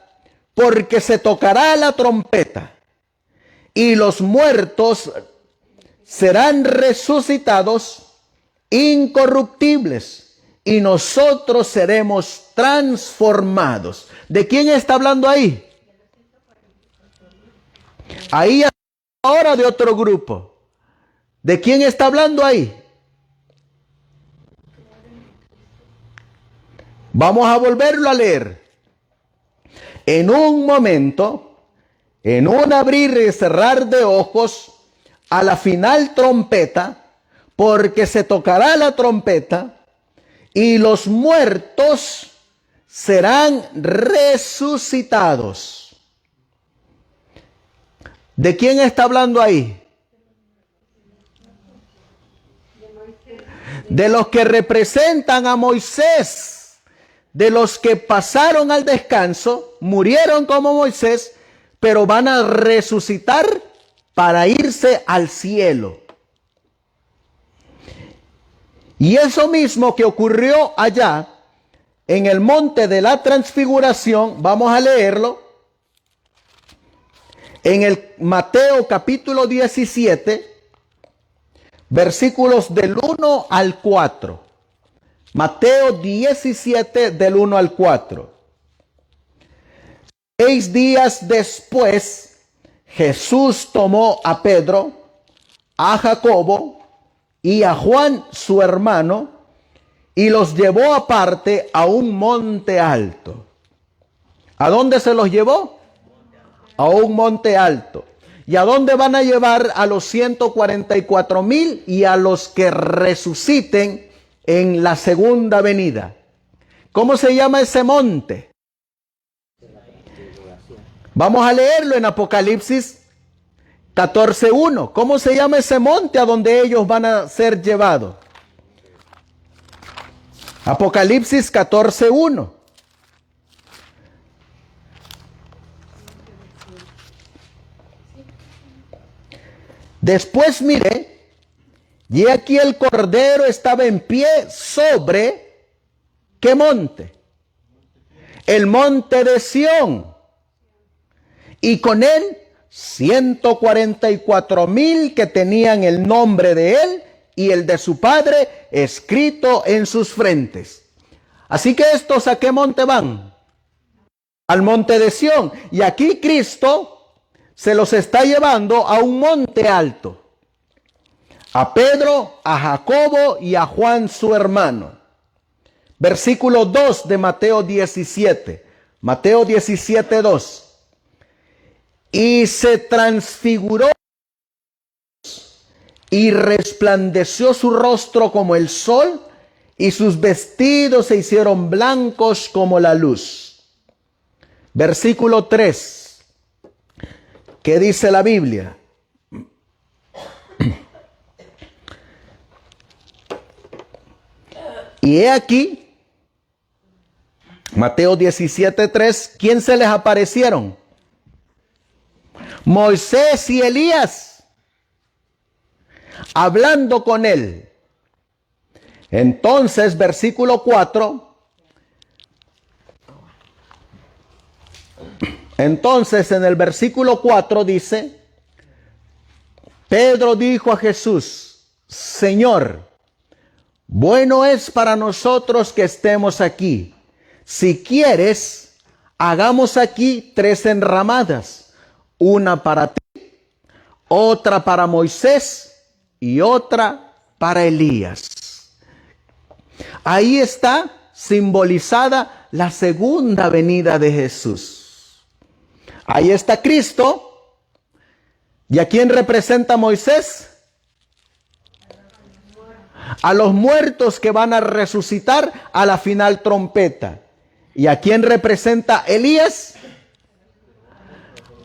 Speaker 1: porque se tocará la trompeta, y los muertos serán resucitados incorruptibles, y nosotros seremos transformados. ¿De quién está hablando ahí? Ahí ahora de otro grupo. ¿De quién está hablando ahí? Vamos a volverlo a leer. En un momento, en un abrir y cerrar de ojos, a la final trompeta, porque se tocará la trompeta, y los muertos serán resucitados. ¿De quién está hablando ahí? De los que representan a Moisés, de los que pasaron al descanso, murieron como Moisés, pero van a resucitar para irse al cielo. Y eso mismo que ocurrió allá en el monte de la transfiguración, vamos a leerlo en el Mateo capítulo 17, versículos del 1 al 4. Mateo 17 del 1 al 4. 6 días después, Jesús tomó a Pedro, a Jacobo y a Juan su hermano, y los llevó aparte a un monte alto. ¿A dónde se los llevó? a un monte alto. ¿Y a dónde van a llevar a los 144,000 y a los que resuciten en la segunda venida? ¿Cómo se llama ese monte? Vamos a leerlo en Apocalipsis 14:1. ¿Cómo se llama ese monte a donde ellos van a ser llevados? Apocalipsis 14:1. Después miré, y aquí el Cordero estaba en pie sobre, ¿qué monte? El monte de Sión. Y con él 144,000 que tenían el nombre de él y el de su padre escrito en sus frentes. Así que estos, ¿a qué monte van? Al monte de Sión. Y aquí Cristo se los está llevando a un monte alto. A Pedro, a Jacobo y a Juan su hermano. Versículo 2 de Mateo 17. Mateo 17:2. Y se transfiguró y resplandeció su rostro como el sol, y sus vestidos se hicieron blancos como la luz. Versículo 3. ¿Qué dice la Biblia? Y he aquí, Mateo 17:3, ¿quién se les aparecieron? Moisés y Elías, hablando con él. Entonces, versículo 4. Entonces, en el versículo 4 dice, Pedro dijo a Jesús, Señor, bueno es para nosotros que estemos aquí. Si quieres, hagamos aquí 3 enramadas, una para ti, otra para Moisés y otra para Elías. Ahí está simbolizada la segunda venida de Jesús. Ahí está Cristo. ¿Y a quién representa Moisés? A los muertos que van a resucitar a la final trompeta. ¿Y a quién representa Elías?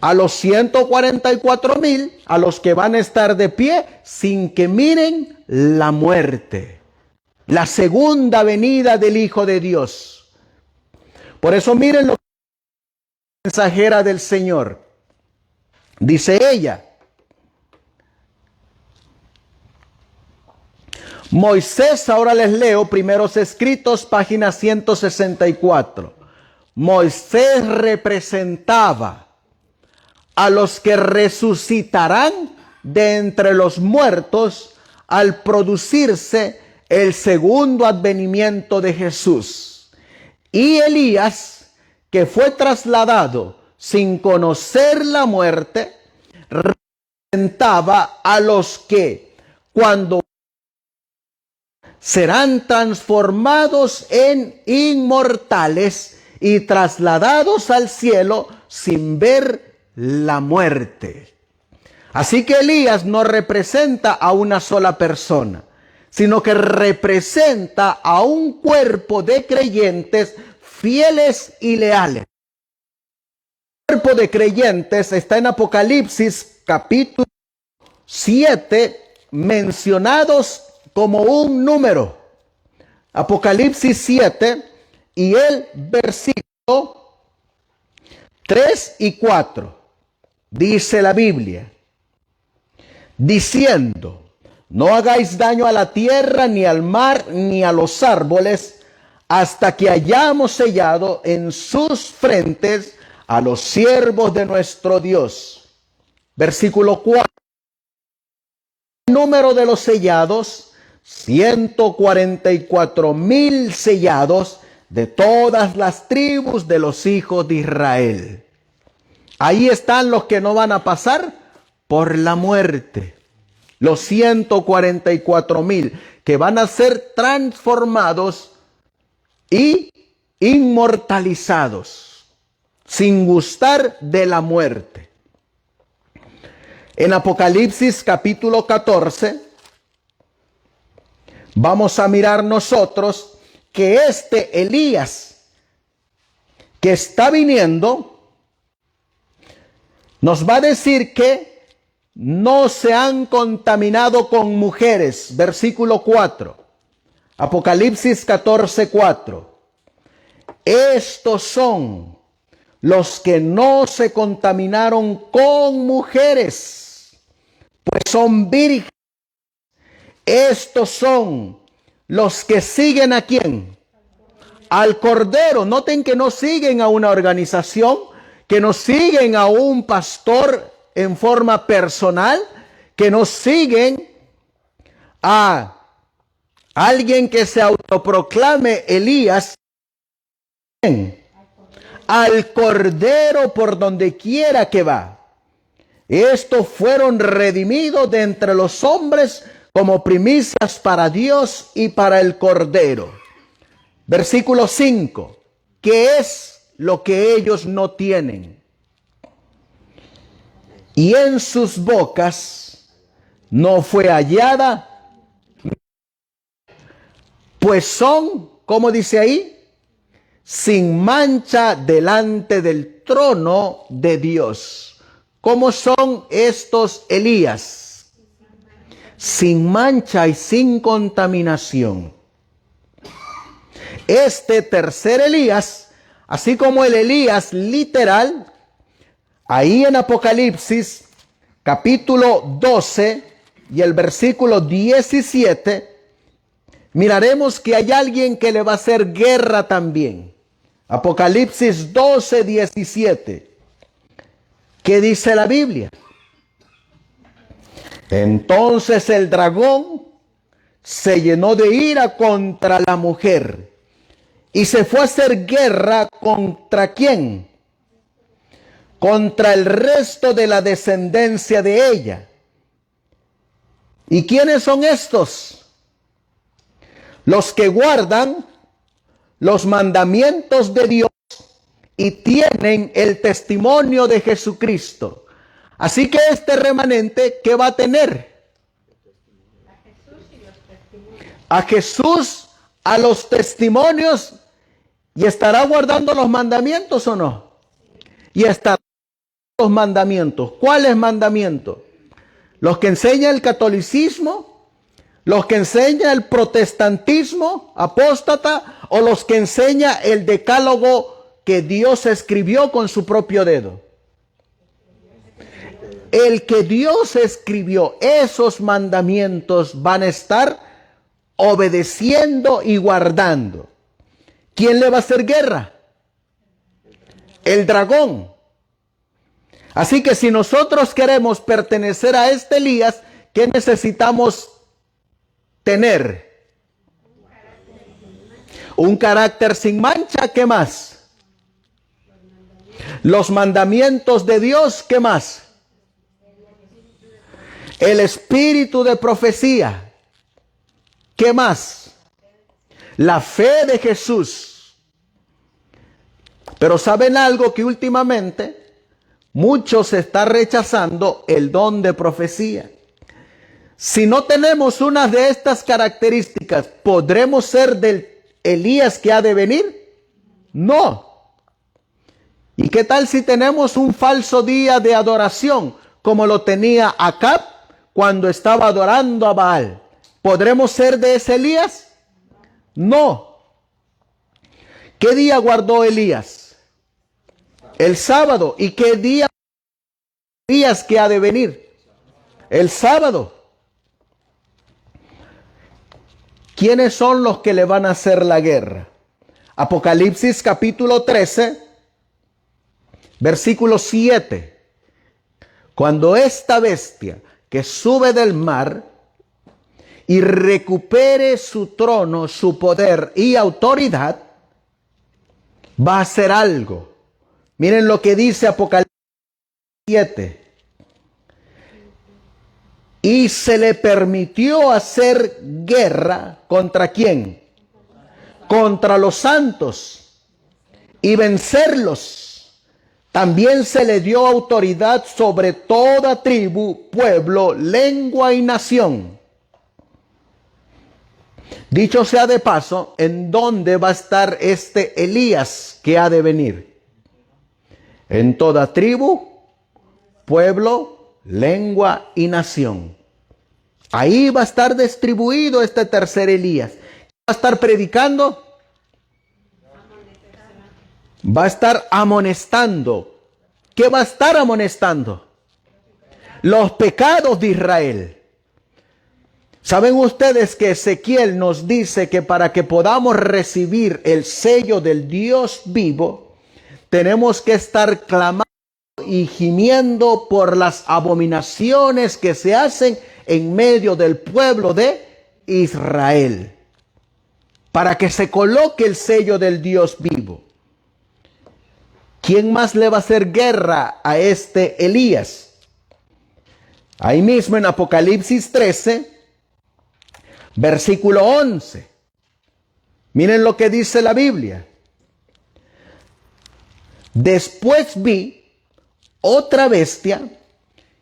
Speaker 1: A los 144,000, a los que van a estar de pie sin que miren la muerte. La segunda venida del Hijo de Dios. Por eso miren lo que dice la mensajera del Señor. Dice ella, Moisés, ahora les leo Primeros Escritos, página 164. Moisés representaba a los que resucitarán de entre los muertos al producirse el segundo advenimiento de Jesús. Y Elías, que fue trasladado sin conocer la muerte, representaba a los que cuando serán transformados en inmortales y trasladados al cielo sin ver la muerte. Así que Elías no representa a una sola persona, sino que representa a un cuerpo de creyentes fieles y leales. El cuerpo de creyentes está en Apocalipsis capítulo 7, mencionados como un número. Apocalipsis 7 y el versículo 3 y 4. Dice la Biblia, diciendo, no hagáis daño a la tierra, ni al mar, ni a los árboles, hasta que hayamos sellado en sus frentes a los siervos de nuestro Dios. Versículo 4. El número de los sellados, 144,000 sellados de todas las tribus de los hijos de Israel. Ahí están los que no van a pasar por la muerte. Los 144,000 que van a ser transformados y inmortalizados. sin gustar de la muerte. En Apocalipsis capítulo 14, vamos a mirar nosotros que este Elías que está viniendo nos va a decir que no se han contaminado con mujeres. Versículo 4. Apocalipsis 14:4. Estos son los que no se contaminaron con mujeres, pues son vírgenes. Estos son los que siguen ¿a quién? Al Cordero. Noten que no siguen a una organización, que no siguen a un pastor en forma personal, que no siguen a alguien que se autoproclame Elías, al Cordero por donde quiera que va. Estos fueron redimidos de entre los hombres como primicias para Dios y para el Cordero. Versículo 5. ¿Qué es lo que ellos no tienen? Y en sus bocas no fue hallada, pues son, ¿cómo dice ahí? Sin mancha delante del trono de Dios. ¿Cómo son estos Elías? Sin mancha y sin contaminación. Este tercer Elías, así como el Elías literal, ahí en Apocalipsis capítulo 12 y el versículo 17, miraremos que hay alguien que le va a hacer guerra también. Apocalipsis 12, 17. ¿Qué dice la Biblia? Entonces el dragón se llenó de ira contra la mujer y se fue a hacer guerra ¿contra quién? Contra el resto de la descendencia de ella. ¿Y quiénes son estos? Los que guardan los mandamientos de Dios y tienen el testimonio de Jesucristo. Así que este remanente, ¿qué va a tener? A Jesús, a los testimonios, y estará guardando los mandamientos ¿o no? Y estará los mandamientos. ¿Cuáles mandamientos? Los que enseña el catolicismo, los que enseña el protestantismo apóstata, o los que enseña el decálogo que Dios escribió con su propio dedo. El que Dios escribió, esos mandamientos van a estar obedeciendo y guardando. ¿Quién le va a hacer guerra? El dragón. Así que si nosotros queremos pertenecer a este Elías, ¿qué necesitamos tener? Un carácter sin mancha. ¿Qué más? Los mandamientos de Dios. ¿Qué más? El espíritu de profecía. ¿Qué más? La fe de Jesús. Pero ¿saben algo? Que últimamente muchos están rechazando el don de profecía. Si no tenemos una de estas características, ¿podremos ser del Elías que ha de venir? No. ¿Y qué tal si tenemos un falso día de adoración, como lo tenía Acab cuando estaba adorando a Baal? ¿Podremos ser de ese Elías? No. ¿Qué día guardó Elías? El sábado. ¿Y qué día? Días que ha de venir. El sábado. ¿Quiénes son los que le van a hacer la guerra? Apocalipsis capítulo 13, versículo 7. Cuando esta bestia que sube del mar y recupere su trono, su poder y autoridad, va a hacer algo. Miren lo que dice Apocalipsis 7. Y se le permitió hacer guerra ¿contra quién? Contra los santos y vencerlos. También se le dio autoridad sobre toda tribu, pueblo, lengua y nación. Dicho sea de paso, ¿en dónde va a estar este Elías que ha de venir? En toda tribu, pueblo, lengua y nación. Ahí va a estar distribuido este tercer Elías. ¿Va a estar predicando? Va a estar amonestando. ¿Qué va a estar amonestando? Los pecados de Israel. ¿Saben ustedes que Ezequiel nos dice que para que podamos recibir el sello del Dios vivo, tenemos que estar clamando y gimiendo por las abominaciones que se hacen en medio del pueblo de Israel? Para que se coloque el sello del Dios vivo. ¿Quién más le va a hacer guerra a este Elías? Ahí mismo en Apocalipsis 13, versículo 11. Miren lo que dice la Biblia. Después vi otra bestia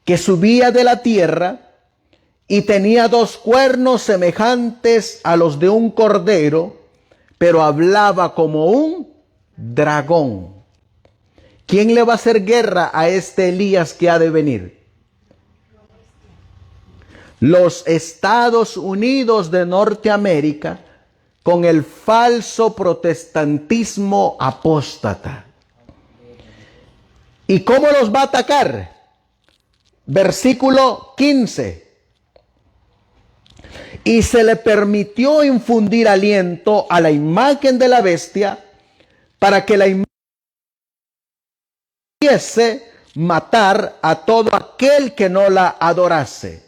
Speaker 1: que subía de la tierra y tenía 2 cuernos semejantes a los de un cordero, pero hablaba como un dragón. ¿Quién le va a hacer guerra a este Elías que ha de venir? Los Estados Unidos de Norteamérica con el falso protestantismo apóstata. ¿Y cómo los va a atacar? Versículo 15. Y se le permitió infundir aliento a la imagen de la bestia para que la imagen pudiese matar a todo aquel que no la adorase.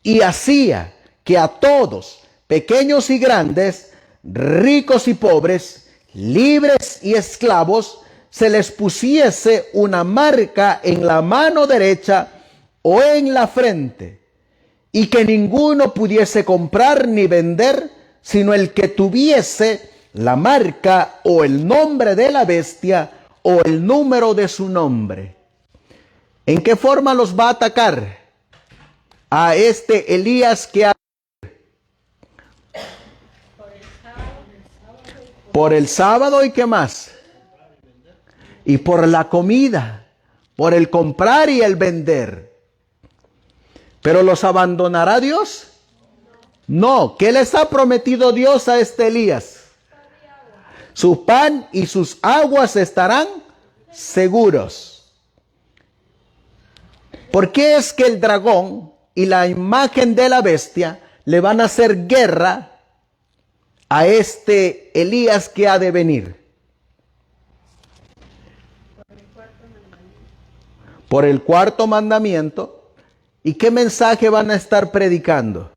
Speaker 1: Y hacía que a todos, pequeños y grandes, ricos y pobres, libres y esclavos, se les pusiese una marca en la mano derecha o en la frente, y que ninguno pudiese comprar ni vender, sino el que tuviese la marca o el nombre de la bestia o el número de su nombre. ¿En qué forma los va a atacar a este Elías que ha... Por el sábado y qué más? Y por la comida, por el comprar y el vender. ¿Pero los abandonará Dios? No. ¿Qué les ha prometido Dios a este Elías? Su pan y sus aguas estarán seguros. ¿Por qué es que el dragón y la imagen de la bestia le van a hacer guerra a este Elías que ha de venir? Por el cuarto mandamiento. ¿Y qué mensaje van a estar predicando?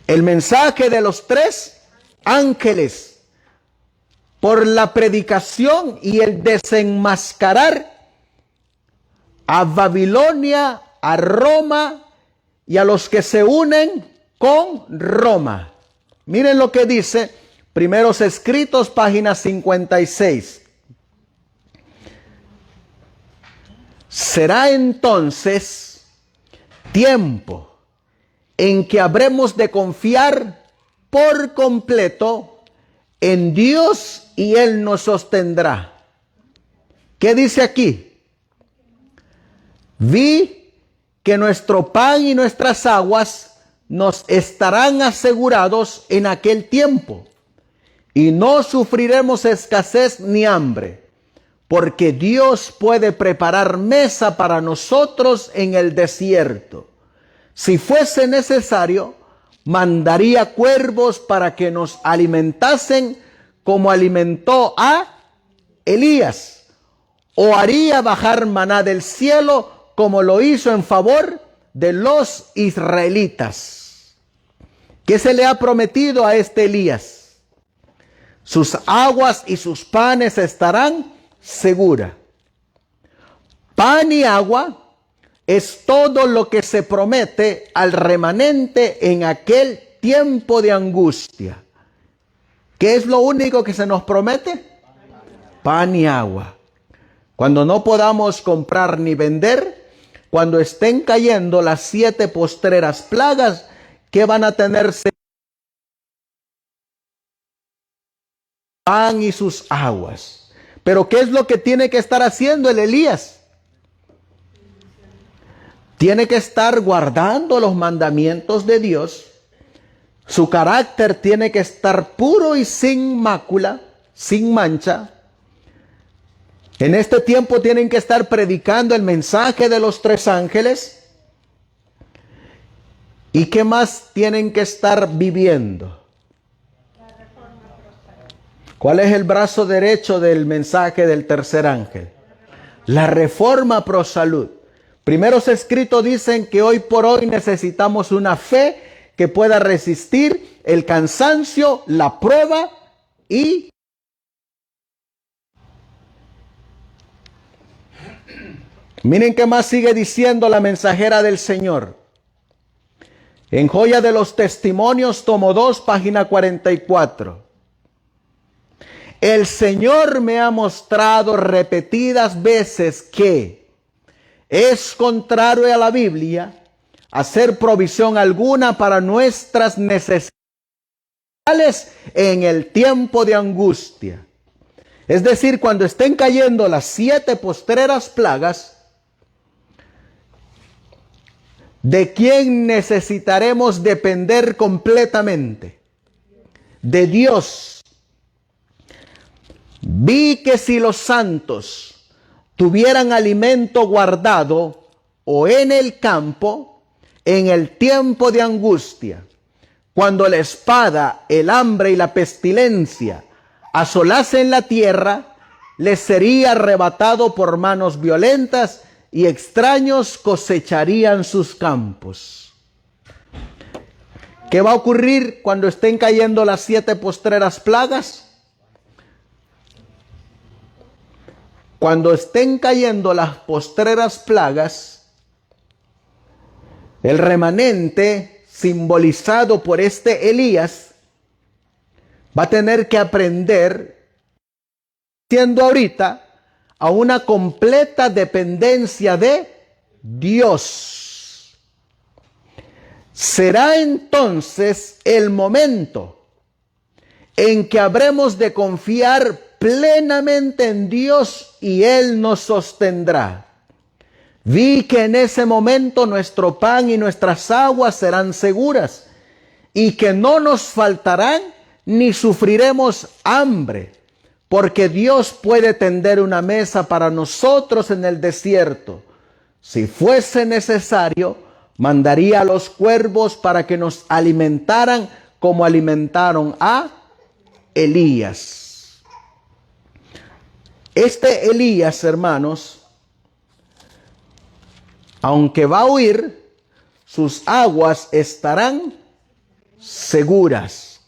Speaker 1: El mensaje de los 3 ángeles. Por la predicación y el desenmascarar a Babilonia, a Roma y a los que se unen con Roma. Miren lo que dice Primeros Escritos, página 56. Será entonces tiempo en que habremos de confiar por completo en Dios y Él nos sostendrá. ¿Qué dice aquí? Vi que nuestro pan y nuestras aguas nos estarán asegurados en aquel tiempo, y no sufriremos escasez ni hambre, porque Dios puede preparar mesa para nosotros en el desierto. Si fuese necesario, mandaría cuervos para que nos alimentasen como alimentó a Elías, o haría bajar maná del cielo como lo hizo en favor de los israelitas. ¿Qué se le ha prometido a este Elías? Sus aguas y sus panes estarán seguras. Pan y agua es todo lo que se promete al remanente en aquel tiempo de angustia. ¿Qué es lo único que se nos promete? pan y agua. Cuando no podamos comprar ni vender, cuando estén cayendo las 7 postreras plagas, que van a tenerse pan y sus aguas. Pero ¿qué es lo que tiene que estar haciendo el Elías? Tiene que estar guardando los mandamientos de Dios. Su carácter tiene que estar puro y sin mácula, sin mancha. En este tiempo tienen que estar predicando el mensaje de los 3 ángeles. ¿Y qué más tienen que estar viviendo? ¿Cuál es el brazo derecho del mensaje del tercer ángel? La reforma pro salud. Primeros escritos dicen que hoy por hoy necesitamos una fe que pueda resistir el cansancio, la prueba y miren qué más sigue diciendo la mensajera del Señor. En Joya de los Testimonios, tomo 2, página 44. El Señor me ha mostrado repetidas veces que es contrario a la Biblia hacer provisión alguna para nuestras necesidades en el tiempo de angustia. Es decir, cuando estén cayendo las 7 postreras plagas, ¿de quién necesitaremos depender completamente? De Dios. Vi que si los santos tuvieran alimento guardado o en el campo, en el tiempo de angustia, cuando la espada, el hambre y la pestilencia asolasen la tierra, les sería arrebatado por manos violentas y extraños cosecharían sus campos. ¿Qué va a ocurrir cuando estén cayendo las 7 postreras plagas? Cuando estén cayendo las postreras plagas, el remanente simbolizado por este Elías va a tener que aprender, siendo ahorita, a una completa dependencia de Dios. Será entonces el momento en que habremos de confiar plenamente en Dios y Él nos sostendrá. Vi que en ese momento nuestro pan y nuestras aguas serán seguras y que no nos faltarán ni sufriremos hambre, porque Dios puede tender una mesa para nosotros en el desierto. Si fuese necesario, mandaría a los cuervos para que nos alimentaran como alimentaron a Elías. Este Elías, hermanos, aunque va a huir, sus aguas estarán seguras.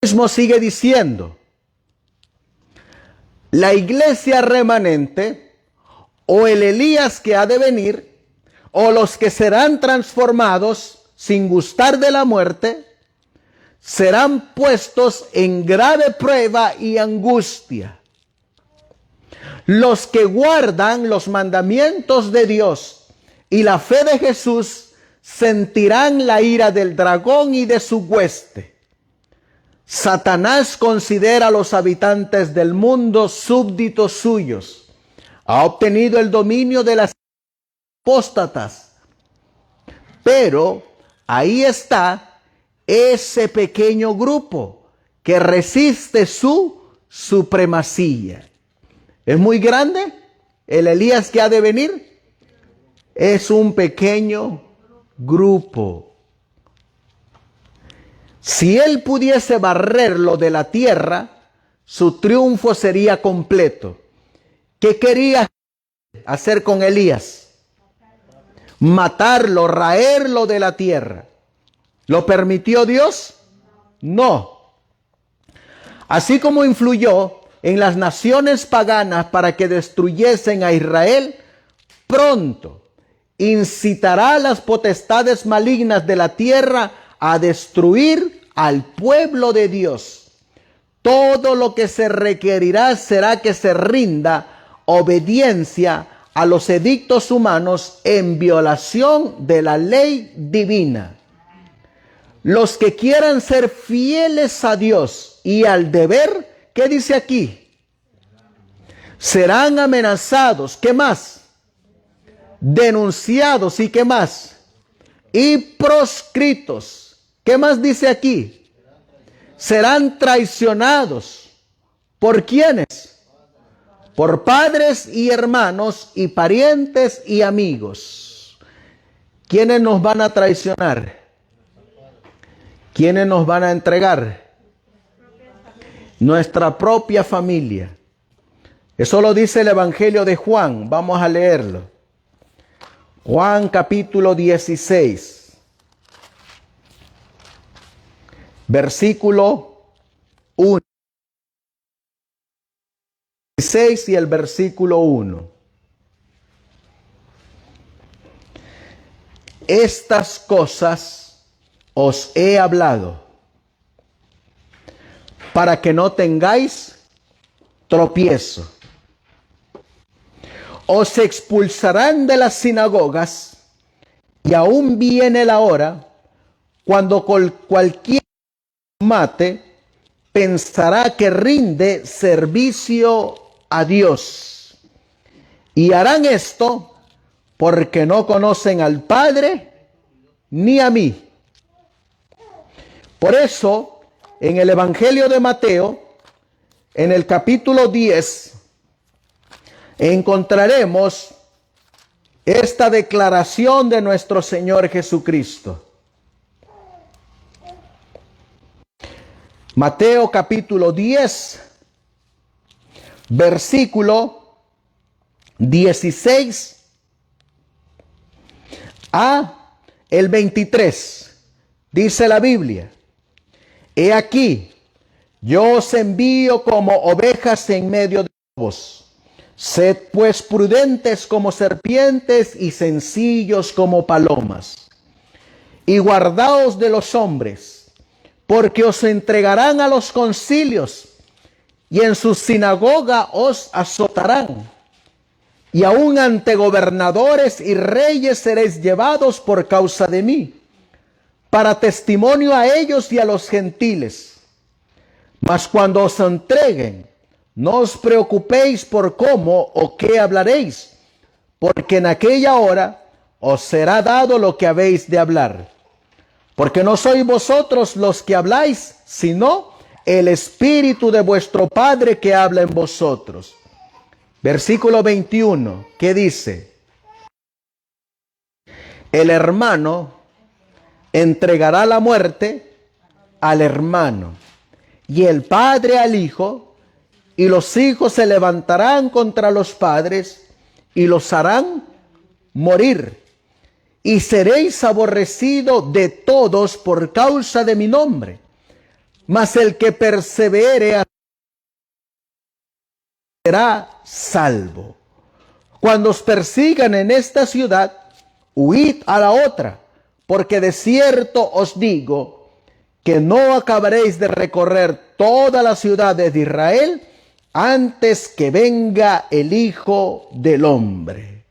Speaker 1: Mismo sigue diciendo, la iglesia remanente, o el Elías que ha de venir, o los que serán transformados sin gustar de la muerte, serán puestos en grave prueba y angustia. Los que guardan los mandamientos de Dios y la fe de Jesús sentirán la ira del dragón y de su hueste. Satanás considera a los habitantes del mundo súbditos suyos. Ha obtenido el dominio de las apóstatas. Pero ahí está ese pequeño grupo que resiste su supremacía. ¿Es muy grande el Elías que ha de venir? Es un pequeño grupo. Si él pudiese barrerlo de la tierra, su triunfo sería completo. ¿Qué quería hacer con Elías? Matarlo, raerlo de la tierra. ¿Lo permitió Dios? No. Así como influyó en las naciones paganas para que destruyesen a Israel, pronto incitará a las potestades malignas de la tierra a destruir al pueblo de Dios. todo lo que se requerirá será que se rinda obediencia a los edictos humanos en violación de la ley divina. Los que quieran ser fieles a Dios y al deber, ¿qué dice aquí? Serán amenazados. ¿Qué más? Denunciados. ¿Y qué más? Y proscritos. ¿Qué más dice aquí? Serán traicionados. ¿Por quiénes? Por padres y hermanos y parientes y amigos. ¿Quiénes nos van a traicionar? ¿Quiénes nos van a entregar? Nuestra propia familia. Eso lo dice el Evangelio de Juan. Vamos a leerlo. Juan capítulo 16. Versículo 1. 16 y el versículo 1. Estas cosas os he hablado para que no tengáis tropiezo. Os expulsarán de las sinagogas y aún viene la hora cuando cualquier mate pensará que rinde servicio a Dios. Y harán esto porque no conocen al Padre ni a mí. Por eso, en el Evangelio de Mateo, en el capítulo 10, encontraremos esta declaración de nuestro Señor Jesucristo. Mateo capítulo 10, versículo 16 a el 23. Dice la Biblia: He aquí, yo os envío como ovejas en medio de lobos. Sed pues prudentes como serpientes y sencillos como palomas. Y guardaos de los hombres, porque os entregarán a los concilios, y en su sinagoga os azotarán. Y aun ante gobernadores y reyes seréis llevados por causa de mí, para testimonio a ellos y a los gentiles. Mas cuando os entreguen, no os preocupéis por cómo o qué hablaréis, porque en aquella hora os será dado lo que habéis de hablar. Porque no sois vosotros los que habláis, sino el Espíritu de vuestro Padre que habla en vosotros. Versículo 21, ¿qué dice? El hermano entregará la muerte al hermano, y el padre al hijo, y los hijos se levantarán contra los padres y los harán morir. Y seréis aborrecidos de todos por causa de mi nombre. Mas el que persevere será salvo. Cuando os persigan en esta ciudad, huid a la otra, porque de cierto os digo que no acabaréis de recorrer todas las ciudades de Israel antes que venga el Hijo del Hombre.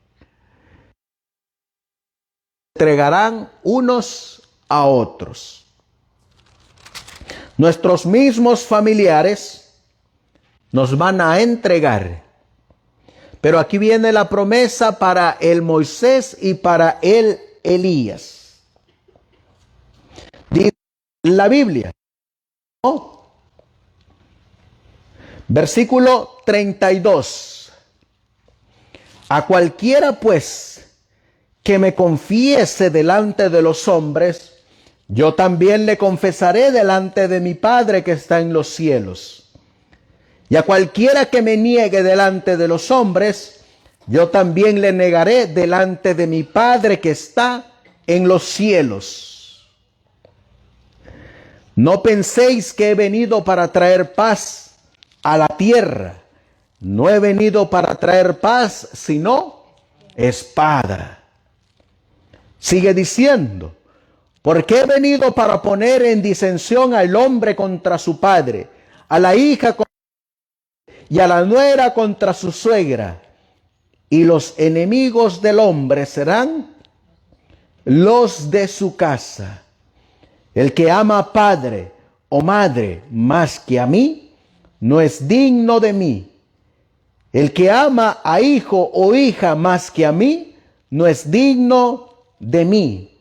Speaker 1: Entregarán unos a otros. Nuestros mismos familiares nos van a entregar. Pero aquí viene la promesa para el Moisés y para el Elías. Dice la Biblia, ¿no? Versículo 32. A cualquiera pues que me confiese delante de los hombres, yo también le confesaré delante de mi Padre que está en los cielos. Y a cualquiera que me niegue delante de los hombres, yo también le negaré delante de mi Padre que está en los cielos. No penséis que he venido para traer paz a la tierra. No he venido para traer paz, sino espada. Sigue diciendo, porque he venido para poner en disensión al hombre contra su padre, a la hija y a la nuera contra su suegra, y los enemigos del hombre serán los de su casa. El que ama a padre o madre más que a mí, no es digno de mí. El que ama a hijo o hija más que a mí, no es digno de mí.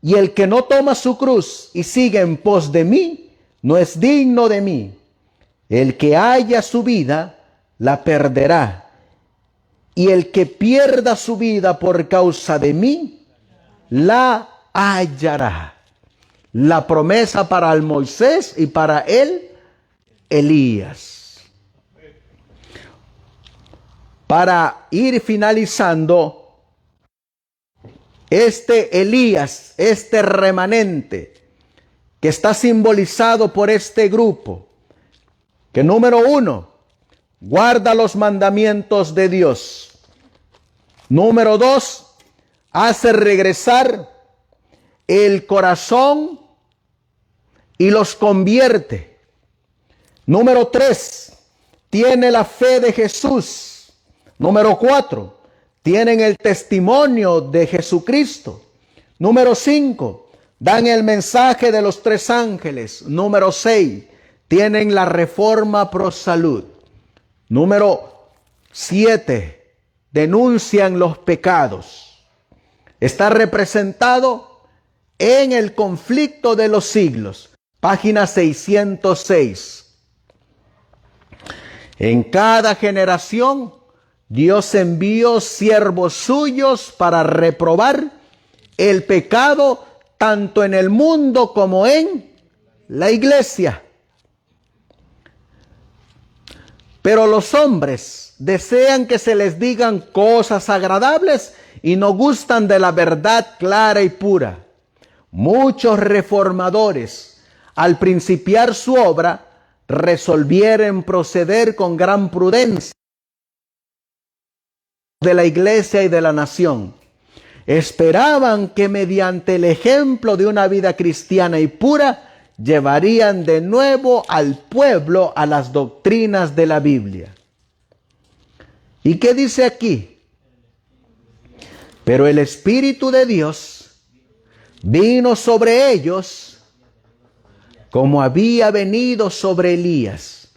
Speaker 1: Y el que no toma su cruz y sigue en pos de mí, no es digno de mí. El que haya su vida, la perderá. Y el que pierda su vida por causa de mí, la hallará. La promesa para el Moisés y para el Elías. Para ir finalizando, este Elías, este remanente que está simbolizado por este grupo, que número 1, guarda los mandamientos de Dios. Número 2, hace regresar el corazón y los convierte. Número 3, tiene la fe de Jesús. Número 4, tienen el testimonio de Jesucristo. Número 5, dan el mensaje de los 3 ángeles. Número 6, tienen la reforma pro salud. Número 7, denuncian los pecados. Está representado en el conflicto de los siglos. Página 606. En cada generación, Dios envió siervos suyos para reprobar el pecado tanto en el mundo como en la iglesia. Pero los hombres desean que se les digan cosas agradables y no gustan de la verdad clara y pura. Muchos reformadores, al principiar su obra, resolvieron proceder con gran prudencia de la iglesia y de la nación. Esperaban que mediante el ejemplo de una vida cristiana y pura, llevarían de nuevo al pueblo a las doctrinas de la Biblia. ¿Y qué dice aquí? Pero el Espíritu de Dios vino sobre ellos como había venido sobre Elías.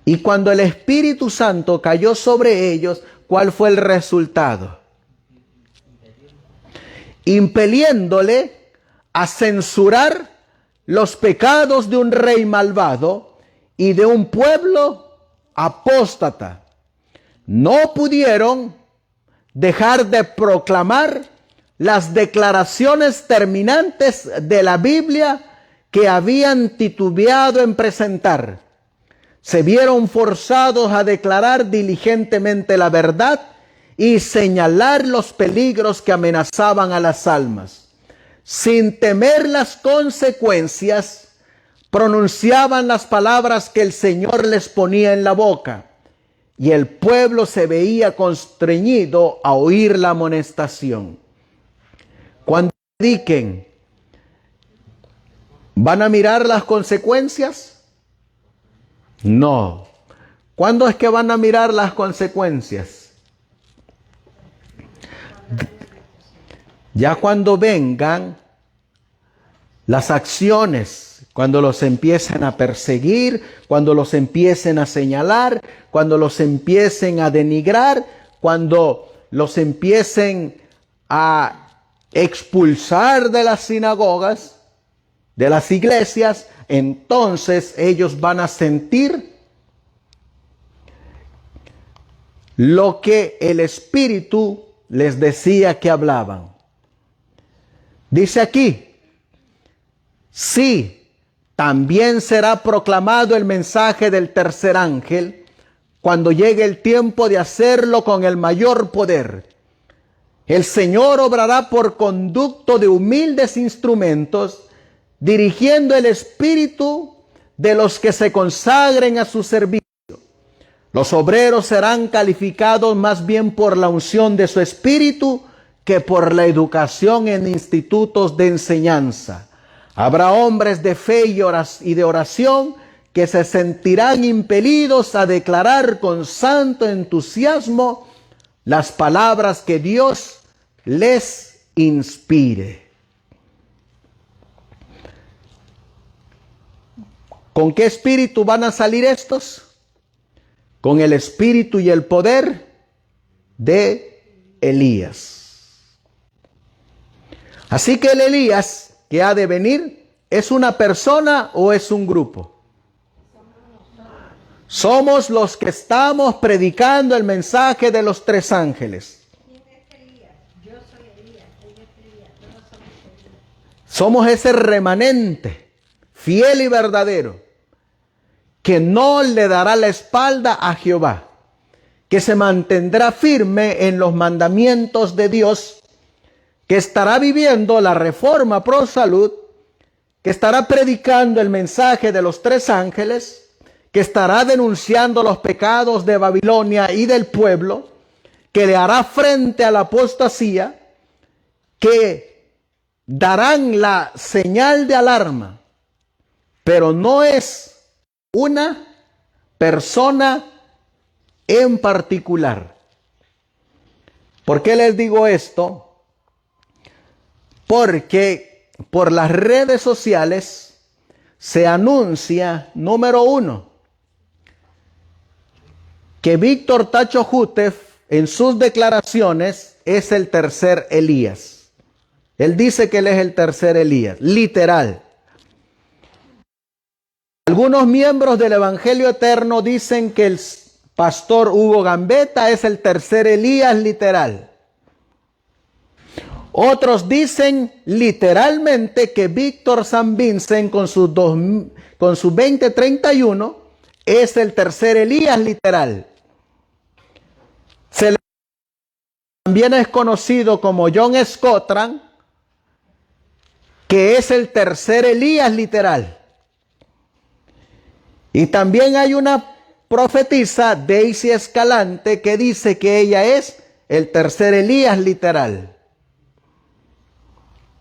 Speaker 1: Y cuando el Espíritu Santo cayó sobre ellos, ¿cuál fue el resultado? Impeliéndole a censurar los pecados de un rey malvado y de un pueblo apóstata. No pudieron dejar de proclamar las declaraciones terminantes de la Biblia que habían titubeado en presentar. Se vieron forzados a declarar diligentemente la verdad y señalar los peligros que amenazaban a las almas. Sin temer las consecuencias, pronunciaban las palabras que el Señor les ponía en la boca, y el pueblo se veía constreñido a oír la amonestación. Cuando prediquen, ¿van a mirar las consecuencias? No. ¿Cuándo es que van a mirar las consecuencias? Ya cuando vengan las acciones, cuando los empiecen a perseguir, cuando los empiecen a señalar, cuando los empiecen a denigrar, cuando los empiecen a expulsar de las sinagogas, de las iglesias, entonces ellos van a sentir lo que el Espíritu les decía que hablaban. Dice aquí, sí, también será proclamado el mensaje del tercer ángel cuando llegue el tiempo de hacerlo con el mayor poder. El Señor obrará por conducto de humildes instrumentos, dirigiendo el espíritu de los que se consagren a su servicio. Los obreros serán calificados más bien por la unción de su espíritu que por la educación en institutos de enseñanza. Habrá hombres de fe y de oración que se sentirán impelidos a declarar con santo entusiasmo las palabras que Dios les inspire. ¿Con qué espíritu van a salir estos? Con el espíritu y el poder de Elías. Así que el Elías que ha de venir, ¿es una persona o es un grupo? Somos los que estamos predicando el mensaje de los tres ángeles. Somos ese remanente fiel y verdadero que no le dará la espalda a Jehová, que se mantendrá firme en los mandamientos de Dios, que estará viviendo la reforma pro salud, que estará predicando el mensaje de los tres ángeles, que estará denunciando los pecados de Babilonia y del pueblo, que le hará frente a la apostasía, que darán la señal de alarma, pero no es una persona en particular. ¿Por qué les digo esto? Porque por las redes sociales se anuncia, número uno, que Víctor Tacho Jutef en sus declaraciones es el tercer Elías. Él dice que él es el tercer Elías, literal. Algunos miembros del Evangelio Eterno dicen que el pastor Hugo Gambetta es el tercer Elías literal. Otros dicen literalmente que Víctor San Vincent con su 2031 es el tercer Elías literal. También es conocido como John Scottran, que es el tercer Elías literal. Y también hay una profetisa, Daisy Escalante, que dice que ella es el tercer Elías literal.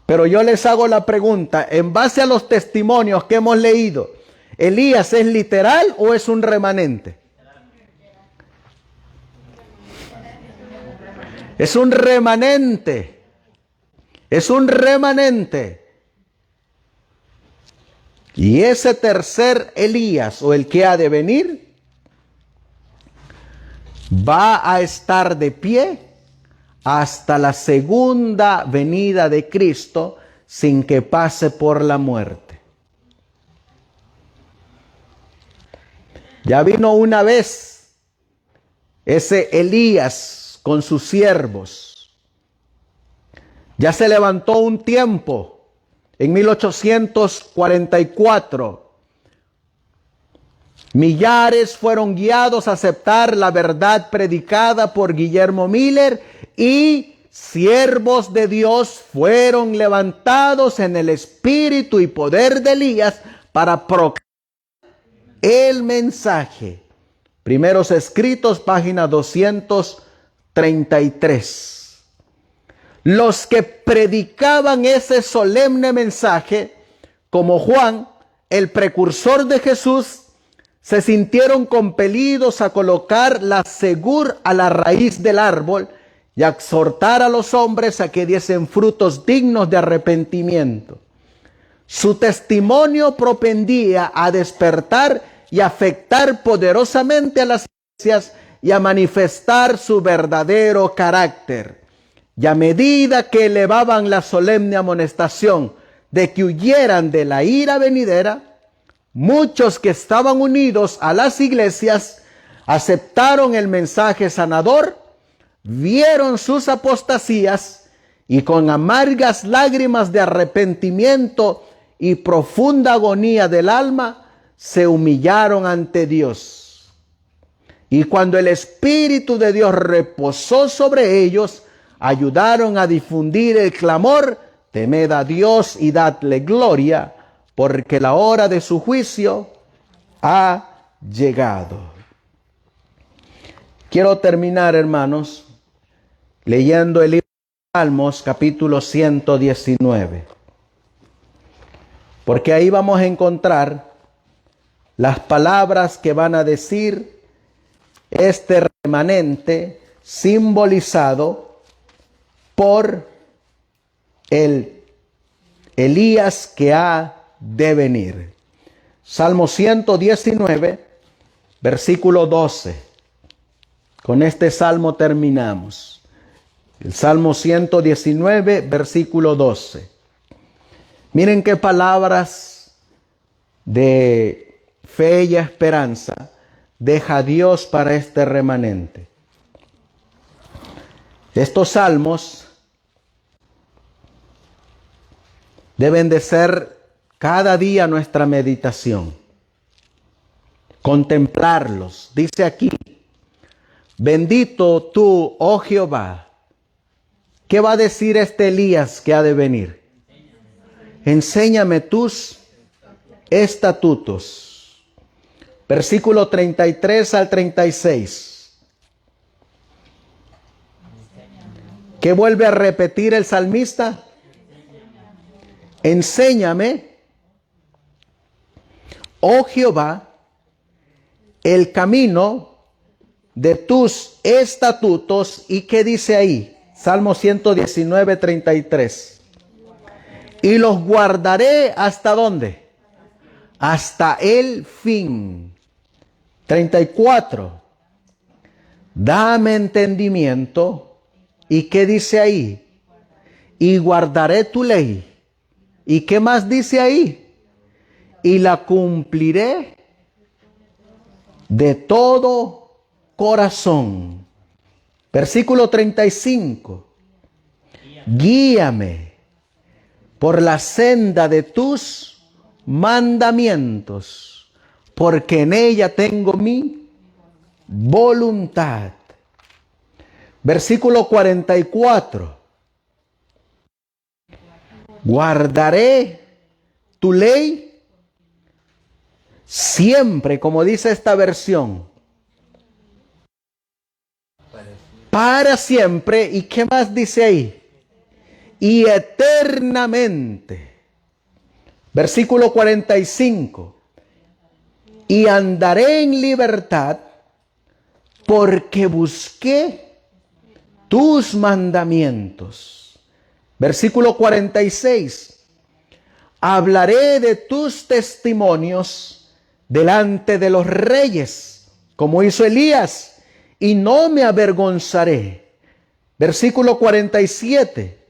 Speaker 1: Pero yo les hago la pregunta, en base a los testimonios que hemos leído, ¿Elías es literal o es un remanente? Es un remanente. Es un remanente. Y ese tercer Elías, o el que ha de venir, va a estar de pie hasta la segunda venida de Cristo sin que pase por la muerte. Ya vino una vez ese Elías con sus siervos. Ya se levantó un tiempo. En 1844, millares fueron guiados a aceptar la verdad predicada por Guillermo Miller y siervos de Dios fueron levantados en el espíritu y poder de Elías para proclamar el mensaje. Primeros Escritos, página 233. Los que predicaban ese solemne mensaje, como Juan, el precursor de Jesús, se sintieron compelidos a colocar la segur a la raíz del árbol y a exhortar a los hombres a que diesen frutos dignos de arrepentimiento. Su testimonio propendía a despertar y afectar poderosamente a las iglesias y a manifestar su verdadero carácter. Y a medida que elevaban la solemne amonestación de que huyeran de la ira venidera, muchos que estaban unidos a las iglesias aceptaron el mensaje sanador, vieron sus apostasías y con amargas lágrimas de arrepentimiento y profunda agonía del alma se humillaron ante Dios. Y cuando el Espíritu de Dios reposó sobre ellos, ayudaron a difundir el clamor: temed a Dios y dadle gloria, porque la hora de su juicio ha llegado. Quiero terminar, hermanos, leyendo el libro de Salmos, capítulo 119. porque ahí vamos a encontrar las palabras que van a decir este remanente simbolizado por el Elías que ha de venir. Salmo 119, versículo 12. Con este salmo terminamos. El Salmo 119, versículo 12. Miren qué palabras de fe y esperanza deja Dios para este remanente. Estos salmos deben de ser cada día nuestra meditación. Contemplarlos. Dice aquí, bendito tú, oh Jehová. ¿Qué va a decir este Elías que ha de venir? Enséñame tus estatutos. Versículo 33 al 36. ¿Qué vuelve a repetir el salmista? Enséñame, oh Jehová, el camino de tus estatutos. ¿Y qué dice ahí? Salmo 119, 33. Y los guardaré ¿hasta dónde? Hasta el fin. 34. Dame entendimiento. ¿Y qué dice ahí? Y guardaré tu ley. ¿Y qué más dice ahí? Y la cumpliré de todo corazón. Versículo 35. Guíame por la senda de tus mandamientos, porque en ella tengo mi voluntad. Versículo 44. Guardaré tu ley siempre, como dice esta versión, para siempre. ¿Y qué más dice ahí? Y eternamente. Versículo 45. Y andaré en libertad porque busqué tus mandamientos. Versículo 46. Hablaré de tus testimonios delante de los reyes, como hizo Elías, y no me avergonzaré. Versículo 47.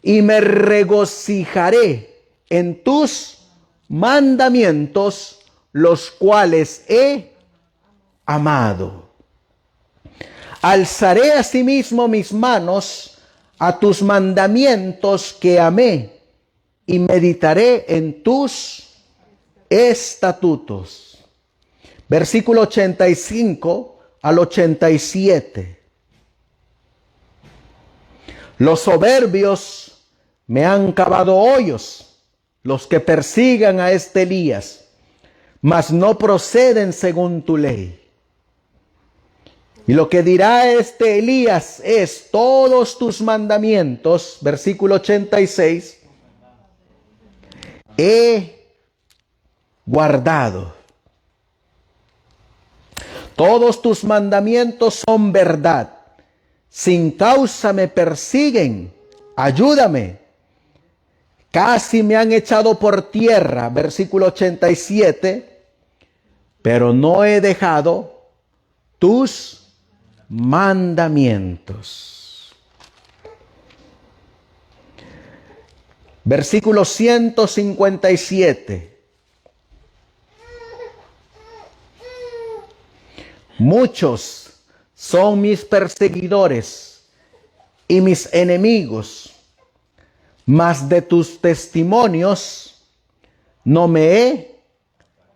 Speaker 1: Y me regocijaré en tus mandamientos, los cuales he amado. Alzaré asimismo mis manos a tus mandamientos que amé, y meditaré en tus estatutos. Versículo 85 al 87. Los soberbios me han cavado hoyos, los que persigan a este Elías, mas no proceden según tu ley. Y lo que dirá este Elías es: todos tus mandamientos, versículo 86, he guardado. Todos tus mandamientos son verdad. Sin causa me persiguen. Ayúdame. Casi me han echado por tierra, versículo 87, pero no he dejado tus mandamientos. Versículo 157. Muchos son mis perseguidores y mis enemigos, mas de tus testimonios no me he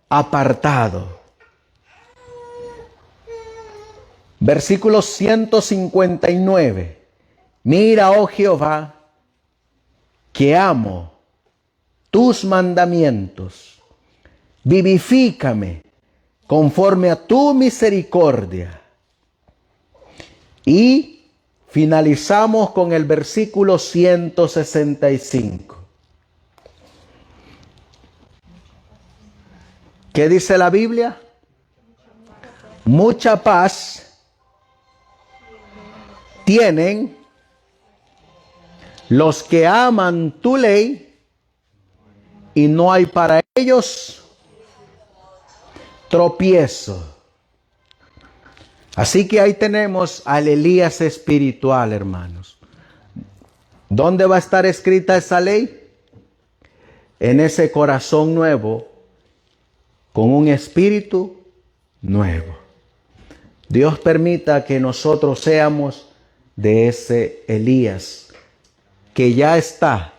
Speaker 1: apartado. Versículo 159. Mira, oh Jehová, que amo tus mandamientos. Vivifícame conforme a tu misericordia. Y finalizamos con el versículo 165. ¿Qué dice la Biblia? Mucha paz tienen los que aman tu ley y no hay para ellos tropiezo. Así que ahí tenemos al Elías espiritual, hermanos. ¿Dónde va a estar escrita esa ley? En ese corazón nuevo, con un espíritu nuevo. Dios permita que nosotros seamos de ese Elías que ya está,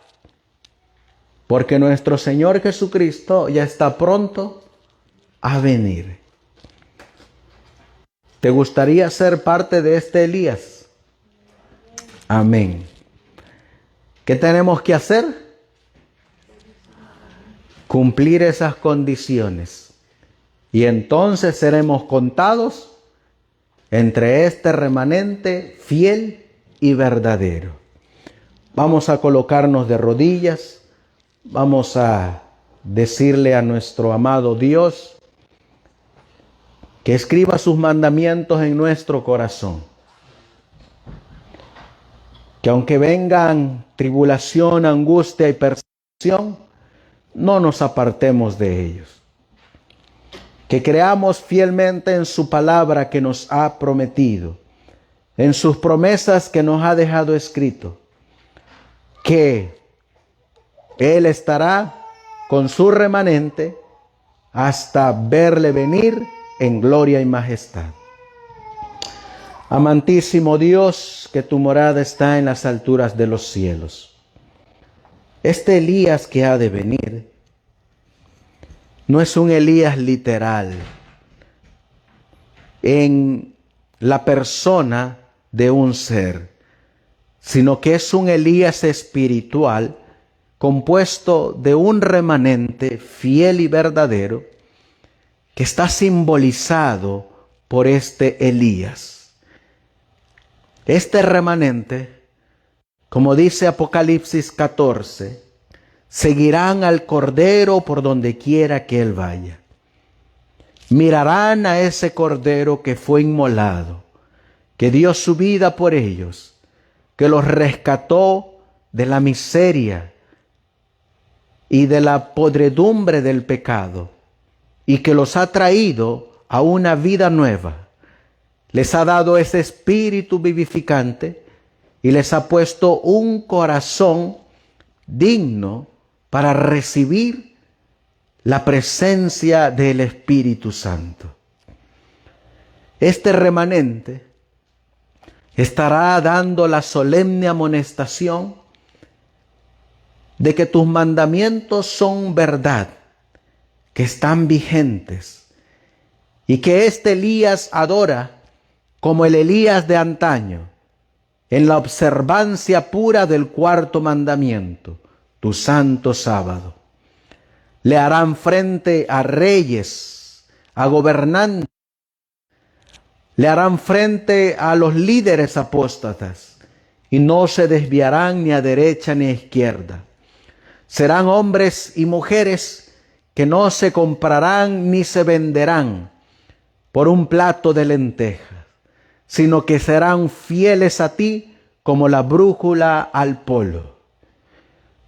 Speaker 1: porque nuestro Señor Jesucristo ya está pronto a venir. ¿Te gustaría ser parte de este Elías? Amén. ¿Qué tenemos que hacer? Cumplir esas condiciones. Y entonces seremos contados entre este remanente fiel y verdadero. Vamos a colocarnos de rodillas. Vamos a decirle a nuestro amado Dios que escriba sus mandamientos en nuestro corazón. Que aunque vengan tribulación, angustia y persecución, no nos apartemos de ellos. Que creamos fielmente en su palabra que nos ha prometido, en sus promesas que nos ha dejado escrito, que Él estará con su remanente hasta verle venir en gloria y majestad. Amantísimo Dios, que tu morada está en las alturas de los cielos. Este Elías que ha de venir no es un Elías literal en la persona de un ser, sino que es un Elías espiritual compuesto de un remanente fiel y verdadero que está simbolizado por este Elías. Este remanente, como dice Apocalipsis 14, seguirán al Cordero por donde quiera que Él vaya. Mirarán a ese Cordero que fue inmolado, que dio su vida por ellos, que los rescató de la miseria y de la podredumbre del pecado, y que los ha traído a una vida nueva. Les ha dado ese espíritu vivificante y les ha puesto un corazón digno para recibir la presencia del Espíritu Santo. Este remanente estará dando la solemne amonestación de que tus mandamientos son verdad, que están vigentes, y que este Elías adora como el Elías de antaño, en la observancia pura del cuarto mandamiento, tu santo sábado. Le harán frente a reyes, a gobernantes, le harán frente a los líderes apóstatas, y no se desviarán ni a derecha ni a izquierda. Serán hombres y mujeres que no se comprarán ni se venderán por un plato de lentejas, sino que serán fieles a ti como la brújula al polo.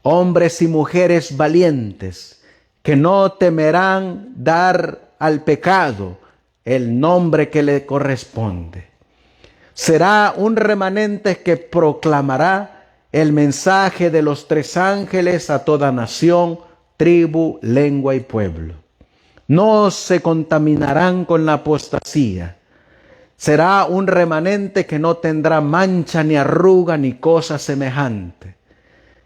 Speaker 1: Hombres y mujeres valientes que no temerán dar al pecado el nombre que le corresponde. Será un remanente que proclamará el mensaje de los tres ángeles a toda nación, tribu, lengua y pueblo. No se contaminarán con la apostasía. Será un remanente que no tendrá mancha ni arruga ni cosa semejante.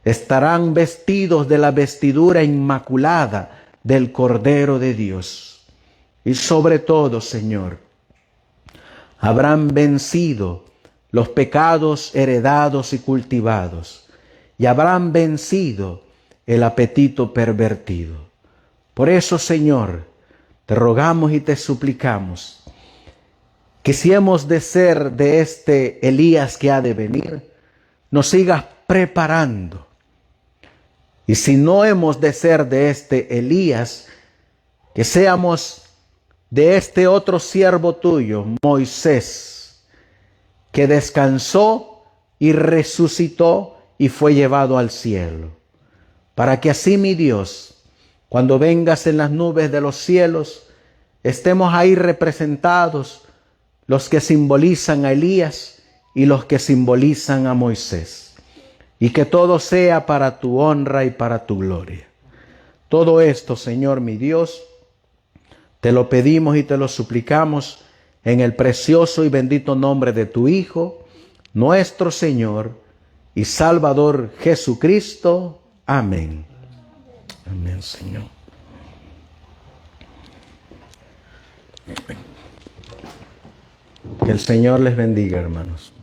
Speaker 1: Estarán vestidos de la vestidura inmaculada del Cordero de Dios. Y sobre todo, Señor, habrán vencido los pecados heredados y cultivados, y habrán vencido el apetito pervertido. Por eso, Señor, te rogamos y te suplicamos que si hemos de ser de este Elías que ha de venir, nos sigas preparando. Y si no hemos de ser de este Elías, que seamos de este otro siervo tuyo, Moisés, que descansó y resucitó y fue llevado al cielo. Para que así, mi Dios, cuando vengas en las nubes de los cielos, estemos ahí representados los que simbolizan a Elías y los que simbolizan a Moisés. Y que todo sea para tu honra y para tu gloria. Todo esto, Señor mi Dios, te lo pedimos y te lo suplicamos en el precioso y bendito nombre de tu Hijo, nuestro Señor y Salvador Jesucristo. Amén. Amén, Señor. Que el Señor les bendiga, hermanos.